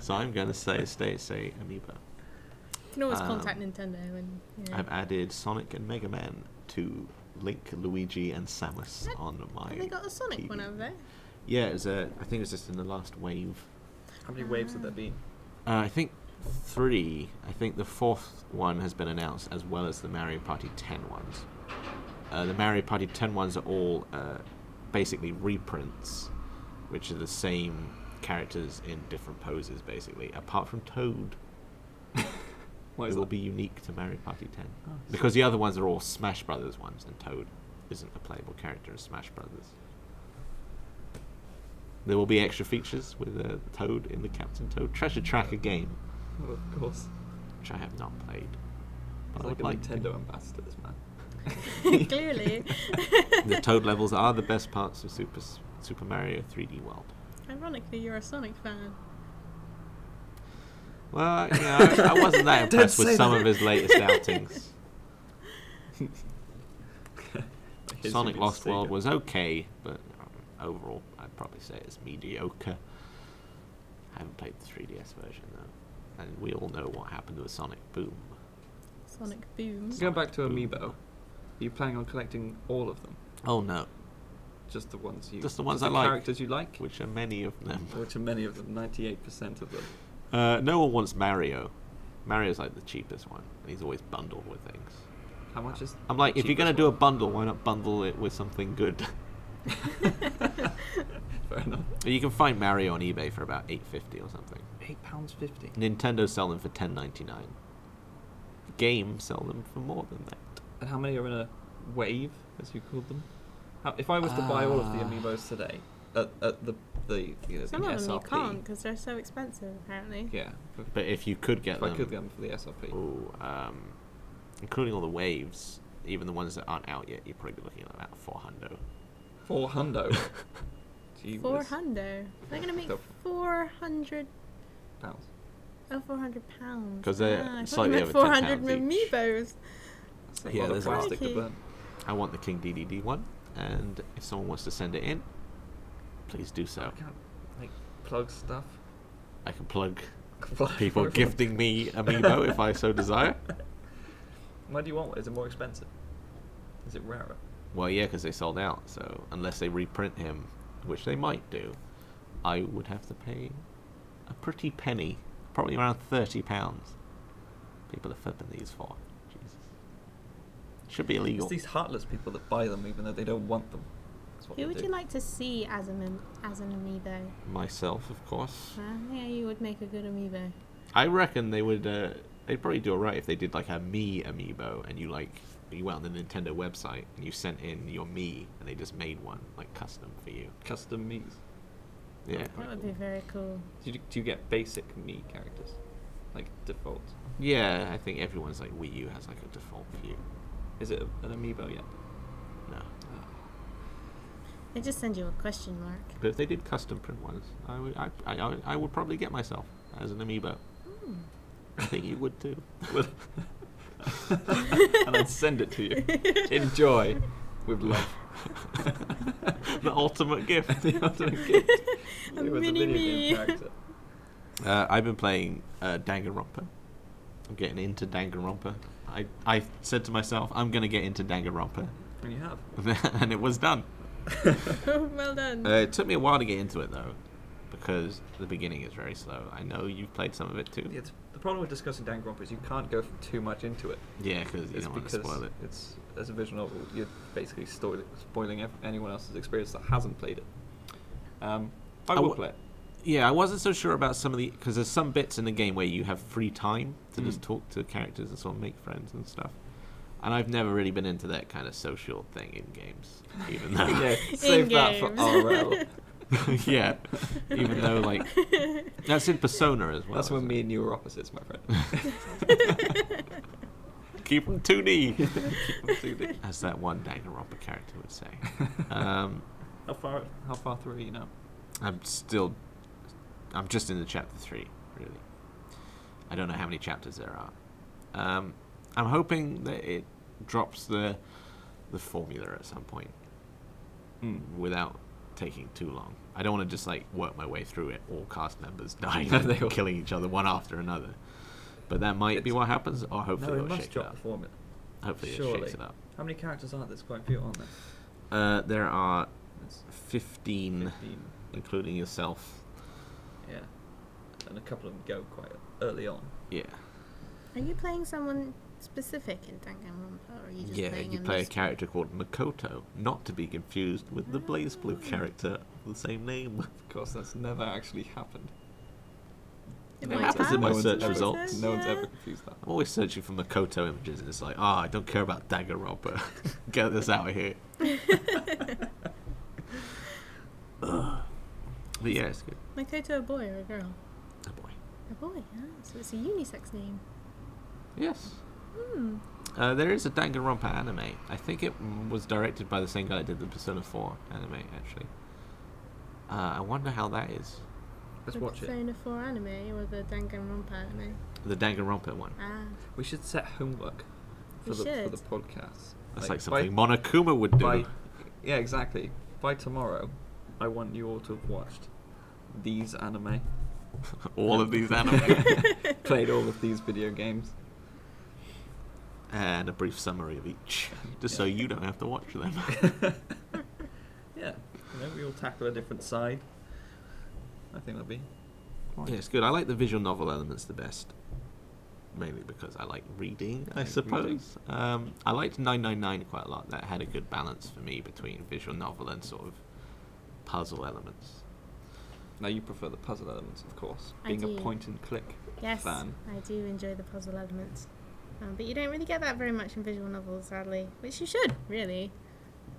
So I'm going to say amiibo. You can always contact Nintendo when I've added Sonic and Mega Man to Link, Luigi, and Samus on my Have they got a Sonic TV. one over there? Yeah, I think it was just in the last wave. How many waves have there been? I think 3. I think the 4th one has been announced, as well as the Mario Party 10 ones. The Mario Party 10 ones are all basically reprints, which are the same characters in different poses, basically, apart from Toad. Why It is will that? be unique to Mario Party 10. Oh, Because the other ones are all Smash Brothers ones, and Toad isn't a playable character in Smash Brothers. There will be extra features with Toad in the Captain Toad Treasure Tracker game, Oh, of course. which I have not played. He's But I like would a like to. Nintendo ambassador, this man. Clearly. The Toad levels are the best parts of Super Mario 3D World. Ironically, you're a Sonic fan. Well, I wasn't that impressed with say some that. of his latest outings. His Sonic is Lost World Sega. was okay, but overall, I'd probably say it's mediocre. I haven't played the 3DS version though, and we all know what happened with Sonic Boom. Sonic Boom. Going back to Boom. Amiibo, are you planning on collecting all of them? Oh no, Just the ones you... Just the ones just I like. characters you like? which are many of them. Which are many of them, 98% of them. No one wants Mario. Mario's like the cheapest one, and he's always bundled with things. How much is... I'm like, the if you're gonna cheapest do a one? bundle, why not bundle it with something good? Fair enough. You can find Mario on eBay for about $8.50 or something. £8.50. Nintendo sell them for $10.99. Games sell them for more than that. And how many are in a wave, as you called them? If I was to buy all of the Amiibos today, at the Some the of them you SRP, can't because they're so expensive, apparently. yeah, But if you could get if them, I could get them for the SRP, including all the waves, even the ones that aren't out yet, you're probably looking at about 400. 400. Gee whiz. 400. They're going to make So- 400... Pounds. Oh, 400 pounds. 'Cause they're I thought slightly you meant over 10 400 pounds each. amiibos. That's a Yeah, lot of there's a lot. plastic to Crikey. burn. I want the King DDD one, and if someone wants to send it in, please do so. I can't like plug stuff. I can plug Plug people for- gifting me Amiibo if I so desire. Why do you want one? Is it more expensive? Is it rarer? Well, yeah, because they sold out, so unless they reprint him, which they might do, I would have to pay a pretty penny, probably around £30. People are flipping these for. Jesus. Should be illegal. It's these heartless people that buy them even though they don't want them. That's what Who they would do. you like to see as an amiibo? Myself, of course. Yeah, you would make a good amiibo. I reckon they would. They'd probably do alright if they did like a me amiibo, and you went on the Nintendo website and you sent in your me, and they just made one like custom for you. Custom Mii's. Yeah. That would be very cool. Do you get basic Mii characters? Like default? Yeah, I think everyone's like Wii U has like a default view. Is it an amiibo yet? No. They just send you a question mark. But if they did custom print ones, I would probably get myself as an amiibo. I think you would too. And I'd send it to you. Enjoy. With love. The ultimate gift. The ultimate gift. A It was mini video game me. character. I've been playing Danganronpa. I'm getting into Danganronpa. I said to myself, I'm going to get into Danganronpa. And you have. And it was done. Well done. It took me a while to get into it, though, because the beginning is very slow. I know you've played some of it, too. Yeah, the problem with discussing Danganronpa is you can't go too much into it. Yeah, because you It's don't want to because spoil it. it's, as a visual novel, you're basically spoiling anyone else's experience that hasn't played it. I will play it. Yeah, I wasn't so sure about some of the... Because there's some bits in the game where you have free time to just talk to characters and sort of make friends and stuff. And I've never really been into that kind of social thing in games. Even though... Yeah, save that for RL. yeah. Even though, like... That's in Persona as well. That's when me and you were opposites, my friend. Keep them 2D. Keep them 2D. As that one Danganronpa character would say. How far through are you now? I'm just in the chapter 3, really. I don't know how many chapters there are. I'm hoping that it drops the formula at some point without taking too long. I don't want to just like work my way through it, all cast members dying and killing each other one after another. But that might be what happens, or hopefully it'll shake it up. The formula. Hopefully it shakes it up. How many characters are there? There's quite a few, aren't there? There are 15, including yourself. Yeah. And a couple of them go quite early on. Yeah. Are you playing someone specific in Danganronpa, or are you just playing you play a character called Makoto, not to be confused with the Blaze Blue character of the same name. Of course, that's never actually happened. It happens in my search No results. No one's ever confused that. I'm always searching for Makoto images, and it's like, I don't care about Danganronpa. Get this out of here. But yeah, it's good. Makoto a boy or a girl? Oh boy. A boy, yeah. So it's a unisex name. Yes. Hmm. There is a Danganronpa anime. I think it was directed by the same guy that did the Persona 4 anime, actually. I wonder how that is. Let's watch it. The Persona 4 anime or the Danganronpa anime? The Danganronpa one. Ah. We should set homework for the podcast. That's like something Monokuma would do. Yeah, exactly. By tomorrow, I want you all to have watched these anime. All of these anime. Played all of these video games. And a brief summary of each, just so you don't have to watch them. Yeah, we all tackle a different side. I think that'd be fine. Yeah, it's good. I like the visual novel elements the best, mainly because I like reading, I suppose. I liked 999 quite a lot. That had a good balance for me between visual novel and sort of puzzle elements. Now you prefer the puzzle elements, of course, being a point and click fan. I do enjoy the puzzle elements. But you don't really get that very much in visual novels, sadly. Which you should, really.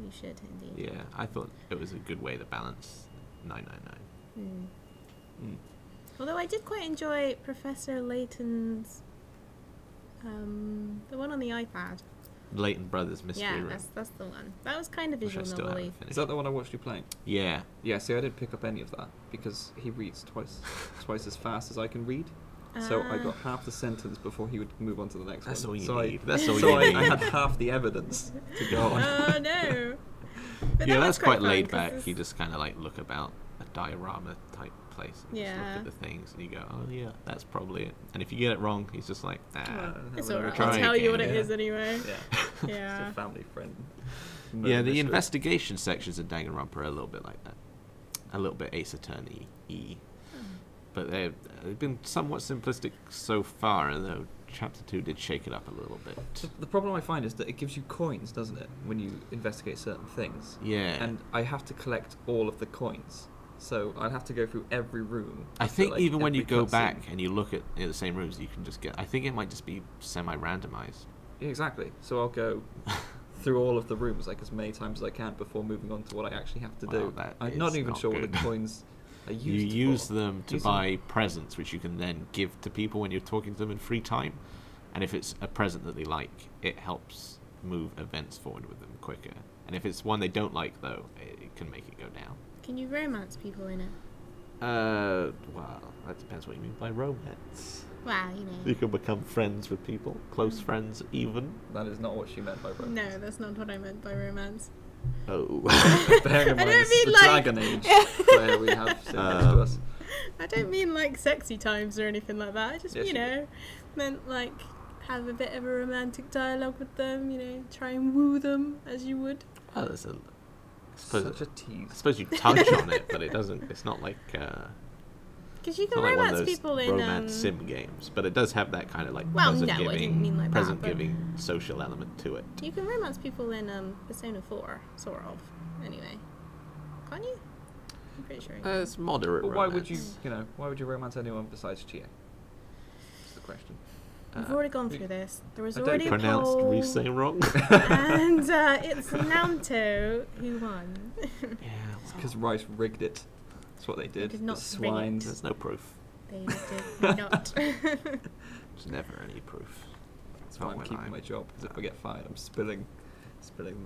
You should, indeed. Yeah, I thought it was a good way to balance 999. Although I did quite enjoy Professor Layton's... the one on the iPad. Layton Brothers Mystery Room. Yeah, that's the one. That was kind of visual novel-y. Is that the one I watched you playing? Yeah. Yeah, see, I didn't pick up any of that because he reads twice as fast as I can read. So I got half the sentence before he would move on to the next That's one. all you So need. That's all you need. I had half the evidence to go on. Oh, no. But Yeah, that that's was quite fun, laid 'cause back. it's- You just kind of like look about a diorama type place and just look Yeah. at the things and you go, oh yeah, that's probably it. And if you get it wrong, he's just like, It's We'll alright. try I'll tell you what again, it yeah. is anyway. Yeah. Yeah. It's a family friend. Yeah, the mystery. investigation sections in Danganronpa are a little bit like that. A little bit Ace Attorney-y. But they've been somewhat simplistic so far, though Chapter 2 did shake it up a little bit. The problem I find is that it gives you coins, doesn't it, when you investigate certain things? Yeah. And I have to collect all of the coins. So I'd have to go through every room. I think like, even when you every go cutscene. back and you look at the same rooms, you can just get... I think it might just be semi-randomized. Yeah, exactly. So I'll go through all of the rooms like as many times as I can before moving on to what I actually have to do. That I'm is not even not sure good. what the coins are used You use for. them to buy presents, which you can then give to people when you're talking to them in free time. And if it's a present that they like, it helps move events forward with them quicker. And if it's one they don't like, though, it can make it go down. Can you romance people in it? Well, that depends what you mean by romance. Well, you know. You can become friends with people, close friends even. That is not what she meant by romance. No, that's not what I meant by romance. Oh. Bearing in I mind don't it's mean the like- Dragon Age player we have sitting next to us. I don't mean like sexy times or anything like that. I just, Yes, you you know, meant like have a bit of a romantic dialogue with them, you know, try and woo them as you would. Oh, there's a... Such a tease. I suppose you touch on it, but it doesn't... It's not like... Because you It's can not like one of romance those people in... romance sim games, but it does have that kind of like Well, no, I present-giving, didn't mean like that, present-giving social element to it. You can romance people in Persona 4, sort of, anyway. Can't you? I'm pretty sure. It's moderate. But why romance. would you romance anyone besides Chie? That's the question. We've already gone through this. There was I don't already a pronounced poll, Riese wrong? and it's Namto who won. Yeah, It's because Rice rigged it. That's what they did. did not The rig it. swines. there's no proof. They did not. There's never any proof. That's why I'm keeping my job. Because if I get fired, I'm spilling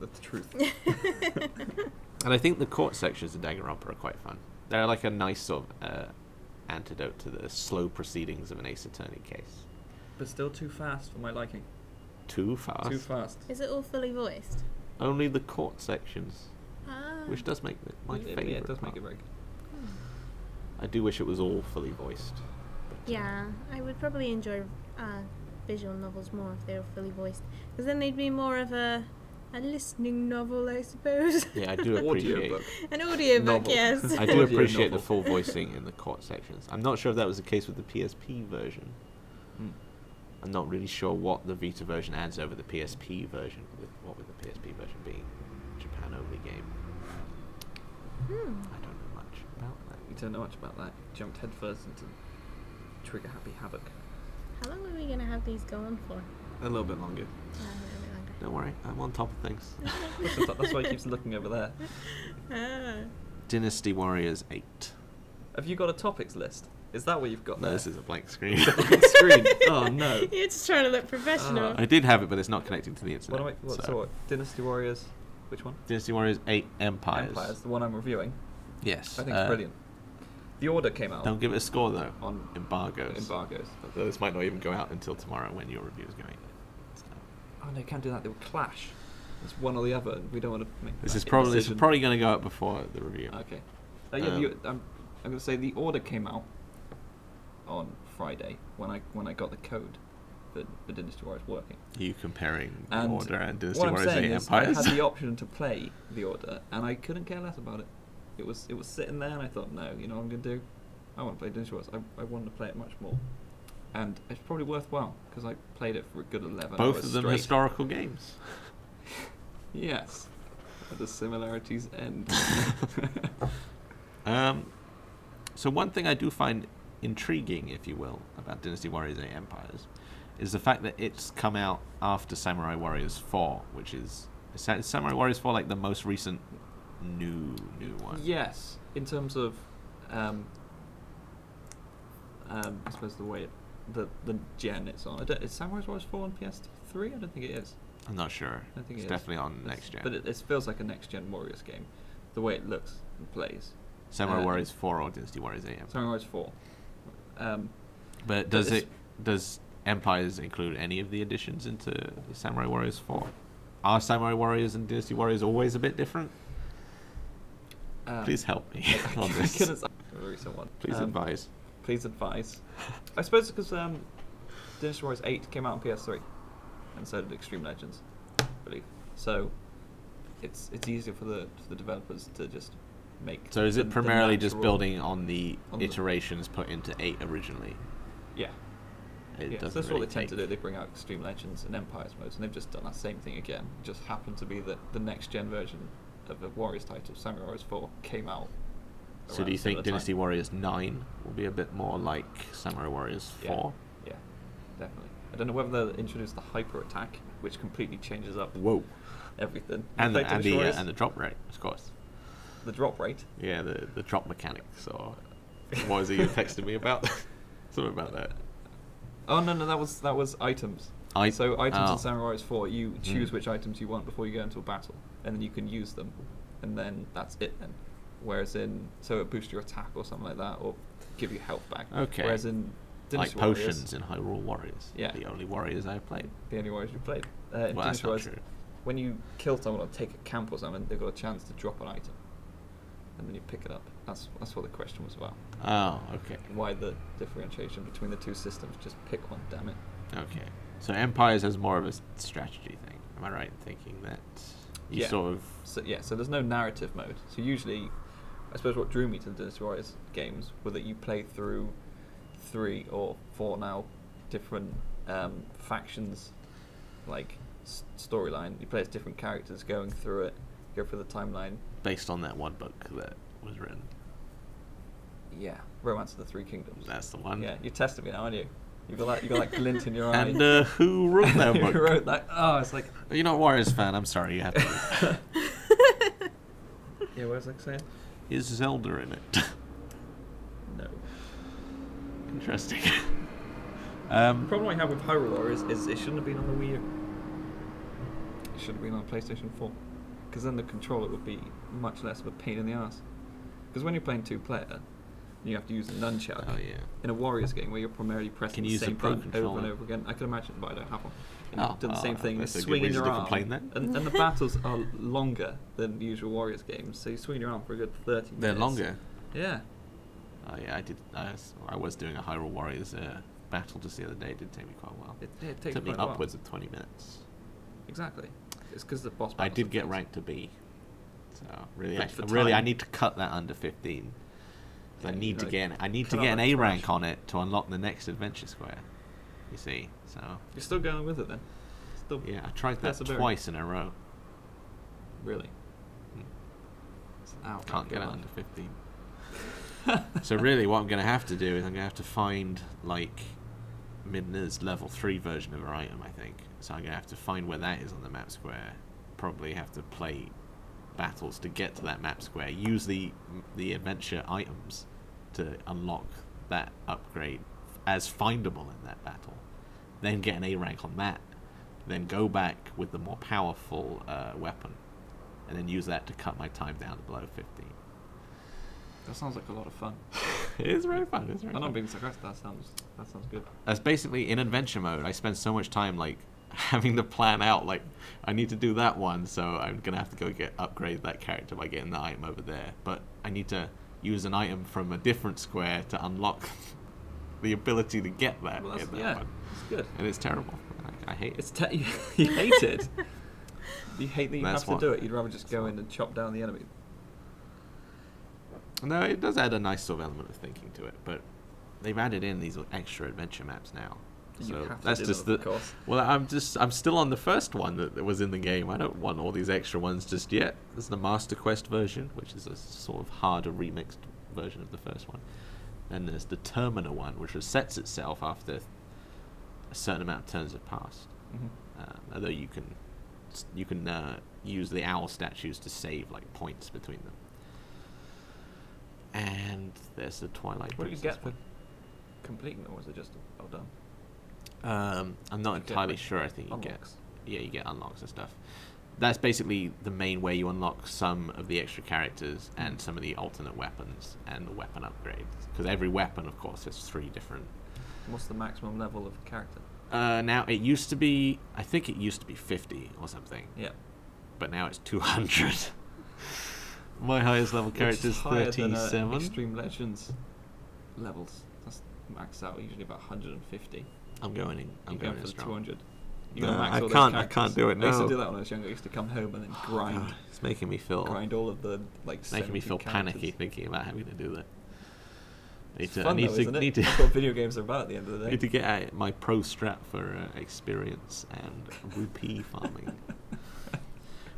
the truth. And I think the court sections of Danganronpa are quite fun. They're like a nice sort of antidote to the slow proceedings of an Ace Attorney case. But still too fast for my liking. Too fast. Too fast. Is it all fully voiced? Only the court sections, Ah. which does make it my favourite. Yeah, it does make part. it very good. I do wish it was all fully voiced. Yeah, I would probably enjoy visual novels more if they were fully voiced, because then they'd be more of a listening novel, I suppose. Yeah, I do appreciate. Audiobook. An audiobook, Novel. yes. I do Audio appreciate the novel. full voicing in the court sections. I'm not sure if that was the case with the PSP version. Hmm. I'm not really sure what the Vita version adds over the PSP version, with the PSP version being a Japan-only game. I don't know much about that. You don't know much about that. Jumped headfirst into Trigger Happy Havoc. How long are we going to have these going for? A little bit longer. A little bit longer. Don't worry, I'm on top of things. That's why he keeps looking over there. Ah. Dynasty Warriors 8. Have you got a topics list? Is that what you've got No, there? this is a blank screen. on screen. Oh no. You're just trying to look professional. I did have it, but it's not connecting to the What internet. am I? So what? Dynasty Warriors. Which one? Dynasty Warriors 8 Empires. Empires. The one I'm reviewing. Yes. I think it's brilliant. The Order came out Don't give it a score though. on Embargoes. embargoes. Although this might not even go out until tomorrow when your review is going. So. Oh no, you can't do that. They will clash. It's one or the other. And we don't want to make This that is probably indecision. going to go up before the review. Okay. I'm going to say the Order came out on Friday when I got the code for Dynasty Warriors working. Are you comparing the And Order and Dynasty what I'm Warriors saying 8 is, Empires? I had the option to play the Order, and I couldn't care less about it. It was sitting there, and I thought, no, you know what I'm going to do? I want to play Dynasty Warriors. I wanted to play it much more, and it's probably worthwhile because I played it for a good 11 Both hours of them straight. historical games. Yes, but the similarities end. So one thing I do find intriguing, if you will, about Dynasty Warriors 8 Empires is the fact that it's come out after Samurai Warriors 4, which is Samurai Warriors 4 like the most recent new one. Yes, in terms of I suppose the way the gen it's on. Is Samurai Warriors 4 on PS3? I don't think it is. I'm not sure. I think It's it is. definitely on next gen. But it feels like a next gen Warriors game, the way it looks and plays. Samurai Warriors 4 or Dynasty Warriors 8 Empires. Samurai Warriors 4. But does Empires include any of the additions into Samurai Warriors 4? Are Samurai Warriors and Dynasty Warriors always a bit different? Please help me on this. The recent one. Please advise. Please advise. I suppose because Dynasty Warriors 8 came out on PS3, and so did Extreme Legends, I believe. So it's easier for the developers to just make. So is it the primarily just natural- building on the iterations put into 8 originally? Yeah. It Yeah, so doesn't that's really what they tend to take- do. They bring out Extreme Legends and Empires modes, and they've just done that same thing again. It just happened to be that the next gen version of the Warriors title, Samurai Warriors 4, came out. So around do you the think similar Dynasty time. Warriors 9 will be a bit more like Samurai Warriors 4? Yeah, definitely. I don't know whether they'll introduce the hyper attack, which completely changes up Whoa. everything. And Played Dynasty Warriors? the drop rate, of course. The drop rate. Yeah, the drop mechanics. Or what was it you texted me about? Something about that. Oh no, that was items. So items in Samurai Warriors 4, you choose which items you want before you go into a battle, and then you can use them, and then that's it then. Whereas so it boosts your attack or something like that, or give you health back. Okay. Whereas in Like Dynasty Warriors, potions in Hyrule Warriors. Yeah. The only Warriors I've played. the only Warriors we played. In Well, that's Dynasty not Warriors, true. when you kill someone or take a camp or something, they've got a chance to drop an item, and then you pick it up. That's what the question was about. Oh, okay. Why the differentiation between the two systems? Just pick one, damn it. Okay. So Empires has more of a strategy thing. Am I right in thinking that you Yeah. sort of... So there's no narrative mode. So usually, I suppose what drew me to the Dynasty Warriors games were that you play through 3 or 4 now different factions, like storyline. You play as different characters going through it, go through the timeline. based on that one book that was written. Yeah, Romance of the Three Kingdoms. That's the one. Yeah, you're testing me now, aren't you? You got that glint in your eye. And who wrote that book? Who wrote that? Oh, it's like... You're not a Warriors fan, I'm sorry, you have to. Yeah, what was I saying? Is Zelda in it? No. Interesting. The problem I have with Hyrule Warriors is it shouldn't have been on the Wii U. It should have been on PlayStation 4. Because then the controller would be much less of a pain in the ass. Because when you're playing two-player, you have to use a nunchuck. Oh, yeah. In a Warriors game where you're primarily pressing the same thing over and over again. I can imagine, but I don't have one. And you've done the same thing. You're swinging your arm. And the battles are longer than the usual Warriors games. So you swing your arm for a good 30 minutes. They're longer? Yeah. Oh, yeah, I did. I was doing a Hyrule Warriors battle just the other day. It did take me quite a while. It took me upwards of 20 minutes. Exactly. It's because the boss I did get ranked to B. So really, I need to cut that under 15. Yeah, I need to get an A rank on it to unlock the next adventure square. You see, so you're still going with it then? Still yeah, I tried that twice in a row. Really? Can't get it under 15. So really, what I'm going to have to do is I'm going to have to find like Midna's level 3 version of her item. I think so. I'm going to have to find where that is on the map square. Probably have to play battles to get to that map square. Use the adventure items to unlock that upgrade as findable in that battle. Then get an A rank on that. Then go back with the more powerful weapon, and then use that to cut my time down to below 15. That sounds like a lot of fun. It is very fun. It's very I'm fun. not being sarcastic. That sounds good. As basically in adventure mode, I spend so much time like having to plan out like I need to do that one, so I'm gonna have to go upgrade that character by getting the item over there. But I need to use an item from a different square to unlock the ability to get that. Well, that yeah, one. It's good. And it's terrible. I hate it. You hate it. You hate that you have to do it. You'd rather just go in and chop down the enemy. No, it does add a nice sort of element of thinking to it, but they've added in these extra adventure maps now. So that's just the. Well, I'm still on the first one that was in the game. I don't want all these extra ones just yet. There's the Master Quest version, which is a sort of harder remixed version of the first one. Then there's the Termina one, which resets itself after a certain amount of turns have passed. Mm-hmm. Although you can use the owl statues to save like points between them. And there's the Twilight Princess. What do you get for completing it, or is it just well done? I'm not entirely sure. I think you get unlocks and stuff. That's basically the main way you unlock some of the extra characters and some of the alternate weapons and the weapon upgrades. Because every weapon, of course, has 3 different. What's the maximum level of character? Now it used to be, I think it used to be 50 or something. Yeah. But now it's 200. My highest level character is 37. Extreme Legends levels. That's maxed out usually about 150. I'm going for strong. 200. I can't do it now. I used to do that when I was younger. I used to come home and then grind. God, it's making me feel. Grind all of the making me feel characters. panicky thinking about having to do that. It's fun though, isn't it? That's what video games are about at the end of the day. Need to get my pro strap for experience and rupee farming,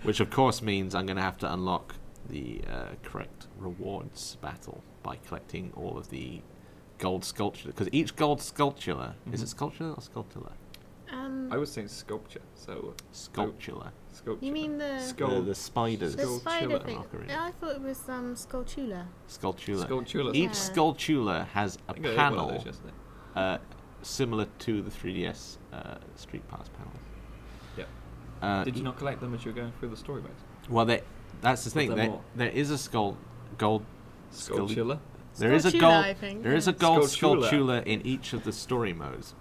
which of course means I'm going to have to unlock the correct rewards battle by collecting all of the gold sculpture. Because each gold sculpture is it sculpture or sculptular? I was saying sculpture. So sculptular. You mean the spiders? The spider thing. I thought it was Skulltula. Skulltula. Each Skulltula has a panel similar to the 3DS Street Pass panels. Yeah. Did you not collect them as you were going through the story base? Well, that's the thing. There is a gold Skulltula. There is a gold Skulltula in each of the story modes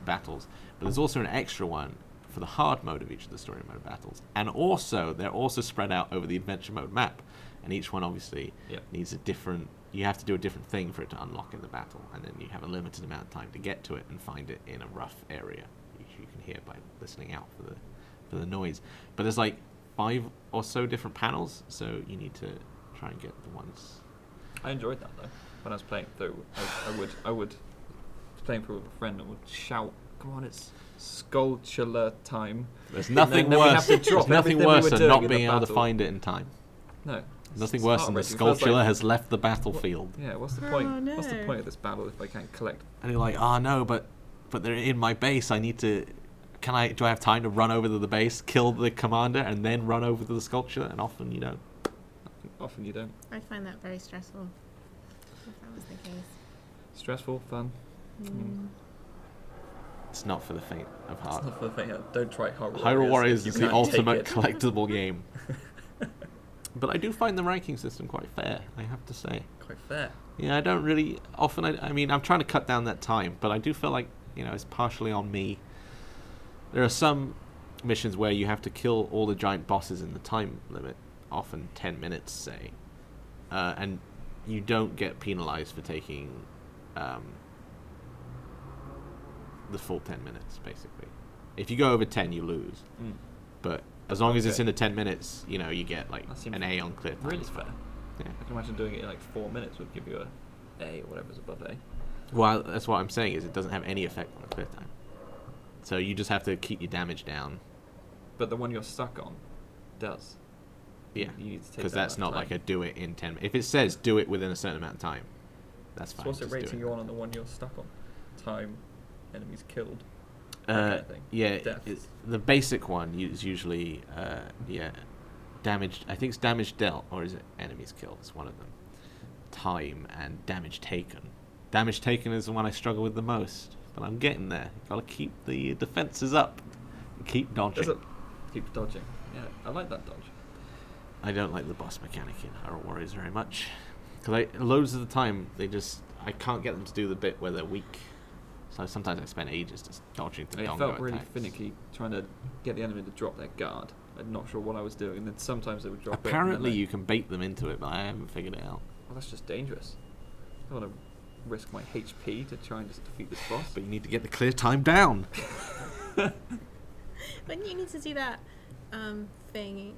battles, but there's also an extra one for the hard mode of each of the story mode battles, and also they're also spread out over the adventure mode map, and each one obviously needs a different. You have to do a different thing for it to unlock in the battle, and then you have a limited amount of time to get to it and find it in a rough area, which you can hear by listening out for the noise. But there's like 5 or so different panels, so you need to try and get the ones. I enjoyed that though. When I was playing through, I would playing through with a friend and would shout, "Come on, it's Skulltula time!" There's nothing worse. There's nothing worse than not being able to find it in time. No, Nothing It's worse than the heartbreaking. It feels Skulltula like- has left the battlefield. Yeah, what's the Oh, point? no. What's the point of this battle if I can't collect? And you're like, oh no, but they're in my base. I need to. Do I have time to run over to the base, kill the commander, and then run over to the Skulltula? And often you don't. Often you don't. I find that very stressful. If that was the case. Stressful, fun. It's not for the faint of It's heart. not for the thing. Don't try Hyrule Hyrule Warriors if is you the can't take ultimate it. collectible game. But I do find the ranking system quite fair, I have to say. Quite fair. Yeah, I don't really often. I mean, I'm trying to cut down that time, but I do feel like it's partially on me. There are some missions where you have to kill all the giant bosses in the time limit, often 10 minutes, say, and you don't get penalized for taking the full 10 minutes, basically. If you go over 10, you lose. But as long as it's in the 10 minutes, you get like an A on clear time. Really fair. Yeah. I can imagine doing it in like 4 minutes would give you a or whatever's above A. Well, that's what I'm saying, is it doesn't have any effect on the clear time. So you just have to keep your damage down. But the one you're stuck on does. Yeah, You need to take because that that's amount not of like a do it in 10 minutes. If it says do it within a certain amount of time, that's So fine. what's it just do rating you on the one you're stuck on? Time, enemies killed. that kind of thing. Yeah, Deaths. the basic one is usually, damage. I think it's damage dealt, or is it enemies killed? It's one of them. Time and damage taken. Damage taken is the one I struggle with the most, but I'm getting there. Got to keep the defenses up, and keep dodging. Does it keep dodging? Yeah, I like that dodge. I don't like the boss mechanic in Hyrule Warriors very much, because loads of the time I can't get them to do the bit where they're weak. So sometimes I spend ages just dodging the It dongo felt really attacks. finicky trying to get the enemy to drop their guard. I'm not sure what I was doing, and then sometimes they would drop Apparently it. you can bait them into it, but I haven't figured it out. Well, that's just dangerous. I don't want to risk my HP to try and just defeat this boss. But you need to get the clear time down. When you need to do that thing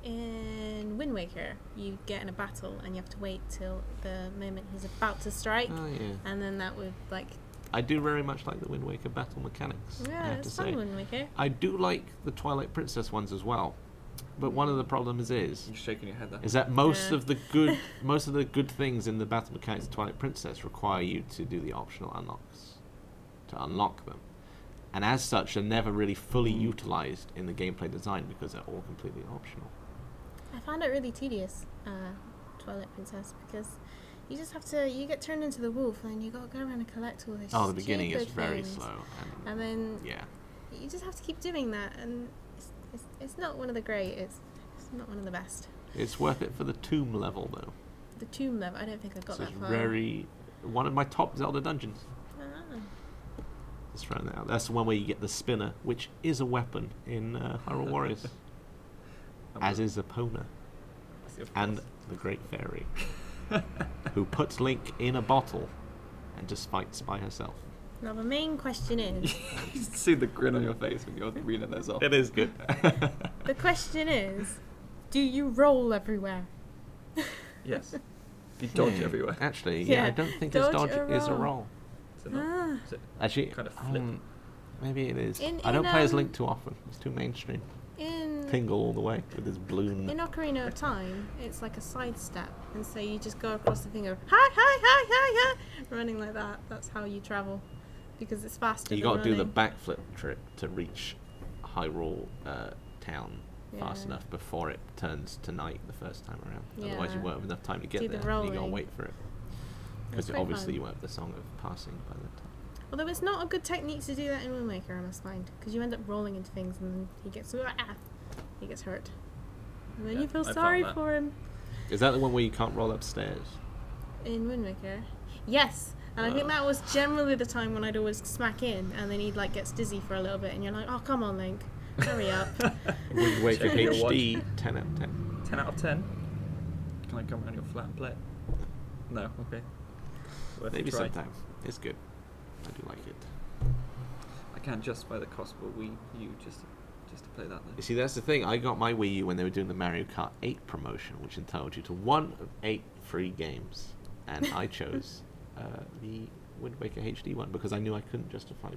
in Wind Waker, you get in a battle and you have to wait till the moment he's about to strike, Oh yeah. and then that would like. I do very much like the Wind Waker battle mechanics. I Yeah, have to it's say. fun Wind Waker. I do like the Twilight Princess ones as well, but one of the problems is You're shaking your head there. that most Yeah. of the good things in the battle mechanics of Twilight Princess require you to do the optional unlocks to unlock them, and as such, they're never really fully utilized in the gameplay design because they're all completely optional. I found it really tedious, Twilight Princess, because you just have to. You get turned into the wolf, and you got to go around and collect all this. Oh, the beginning is stupid very things. slow, And then yeah. you just have to keep doing that, and it's not one of the great. It's not one of the best. It's worth it for the tomb level though. The tomb level, I don't think I got So that it's far. one of my top Zelda dungeons. Ah. Let's try that out. That's the one where you get the spinner, which is a weapon in Hyrule Warriors, as is Epona and the Great Fairy, who puts Link in a bottle and just fights by herself. Now the main question is, You see the grin on your face when you're reading those off. It is good. the question is, do you roll everywhere? Yes. You dodge Yeah, everywhere. Actually, Yeah, I don't think it's dodge dodge or is a roll. roll. Is it not? Ah. Is it Actually, kind of flip? maybe it is. In- I don't in, play as Link too often. It's too mainstream. In Tingle all the way with his balloon. in Ocarina of Time, it's like a sidestep, and so you just go across the finger, hi, hi, hi, hi, hi, running like that. That's how you travel, because it's faster. You than got to do the running. backflip trick to reach Hyrule Town fast Yeah. enough before it turns to night the first time around. Otherwise, you Yeah. won't have enough time to get Do the there. And you got to rolling. wait for it. It's Because quite obviously fun. you won't have the song of passing by that time. Although it's not a good technique to do that in Wind Waker, I must find, because you end up rolling into things and then he gets hurt, and then Yeah, you feel I found sorry that. for him. Is that the one where you can't roll upstairs? In Wind Waker, yes, and I think that was generally the time when I'd always smack in, and then he'd like gets dizzy for a little bit, and you're like, oh come on, Link, hurry up. Wind Waker Check your HD, 10 out of 10. 10 out of 10? Can I come around your flat and play it? No, okay. Worth a Maybe try. sometime. It's good. I do like it. I can't justify the cost of a Wii U just to play that You though. see, that's the thing. I got my Wii U when they were doing the Mario Kart 8 promotion, which entitled you to one of 8 free games. And I chose the Wind Waker HD one because I knew I couldn't justify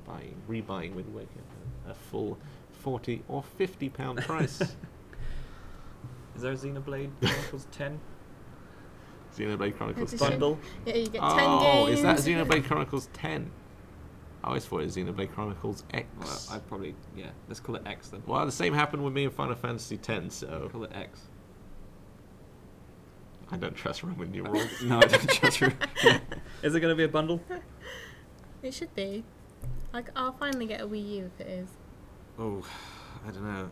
rebuying Wind Waker at a full £40 or £50 price. Is there a Xenoblade Chronicles 10 Xenoblade Chronicles Edition. 10. bundle? Yeah, you get 10 Oh, games. is that Xenoblade Chronicles 10? I always thought it was Xenoblade Chronicles X. Well, I'd probably, yeah. Let's call it X then. Well, the same happened with me in Final Fantasy X, so Call it X. I don't trust Roman numerals. No, I don't trust you. Is it going to be a bundle? It should be. Like, I'll finally get a Wii U if it is. Oh, I don't know.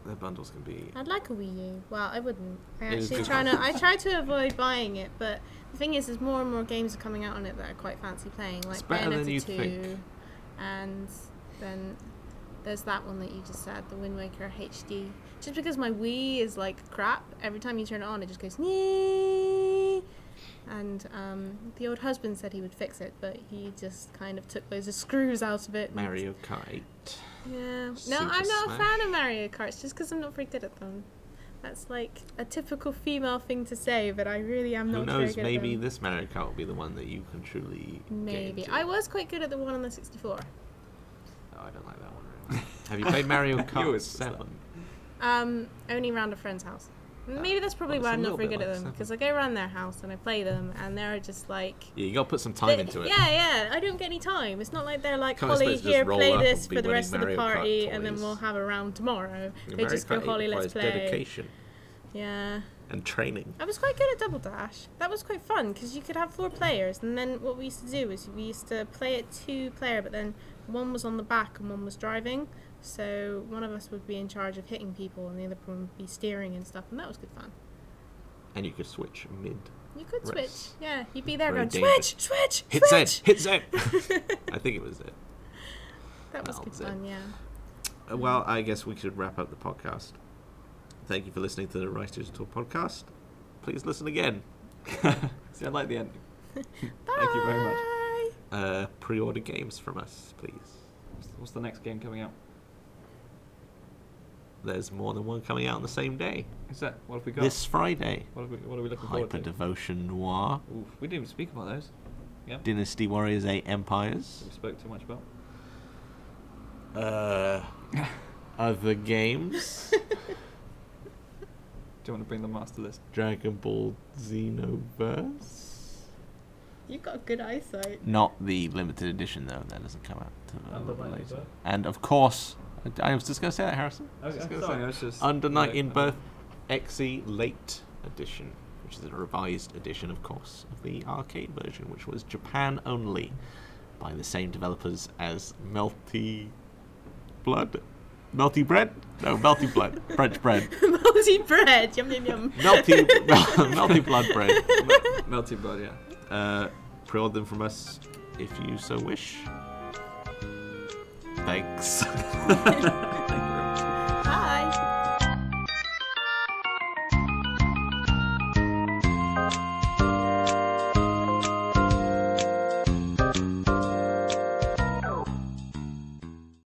Their bundles can be... I'd like a Wii U. Well, I wouldn't. It is good I try to avoid buying it, but the thing is, there's more and more games are coming out on it that I quite fancy playing, like It's better than Bayonetta you'd 2, think. and then there's that one that you just said, the Wind Waker HD. Just because my Wii is like crap, every time you turn it on, it just goes nee. And the old husband said he would fix it, but he just kind of took loads of screws out of it. Mario Kart 8. Yeah. No, Super I'm not Smash. a fan of Mario Karts just because I'm not very good at them. That's like a typical female thing to say, but I really am Who not very knows, good maybe at them. this Mario Kart will be the one that you can truly Maybe. get into. I was quite good at the one on the 64. Oh, I don't like that one really. Have you played Mario Kart always 7? Only around a friend's house. Maybe that's probably well, why it's I'm a not little very bit good at like them, 7. because I go around their house and I play them, and they're just like... Yeah, you got to put some time into it. Yeah, I don't get any time. It's not like they're like, Can't Holly, expect to just here, roll play up this and be for the winning rest of the Mario Kart party, and then toys. we'll have a round tomorrow. They Mario just go, Kart 8 Holly, let's requires play. dedication Yeah. and training. I was quite good at Double Dash. That was quite fun because you could have 4 players, and then what we used to do is we used to play it 2-player, but then one was on the back and one was driving. So one of us would be in charge of hitting people, and the other one would be steering and stuff, and that was good fun. And you could switch mid. You could Race. switch, yeah. You'd be there Very going dangerous. switch, Hit switch. Z! Hit Z! I think it was it. That was Well, good Z. fun, yeah. Well, I guess we should wrap up the podcast. Thank you for listening to the Rice Digital podcast. Please listen again. See, I like the ending. Bye. Thank you very much. Pre-order games from us, please. What's the next game coming out? There's more than one coming out on the same day. Is that what have we got? This Friday. What are we looking forward Hyper to? Devotion Noir. Oof, we didn't even speak about those. Yeah. Dynasty Warriors 8 Empires. We spoke too much about. Other games. Do you want to bring the master list? Dragon Ball Xenoverse. You've got good eyesight. Not the limited edition though. That doesn't come out till a Under little Night in later. Birth? And of course, I was just going to say that, Harrison. Okay, Just gonna sorry, say. I was just... Under Night yeah, in Birth XE Late Edition, which is a revised edition, of course, of the arcade version, which was Japan only, by the same developers as Melty Blood. Melty Bread? No, Melty Blood. French bread. Multi bread, yum yum yum. Melty Blood bread. Melty Blood, yeah. Pre-order them from us if you so wish. Thanks.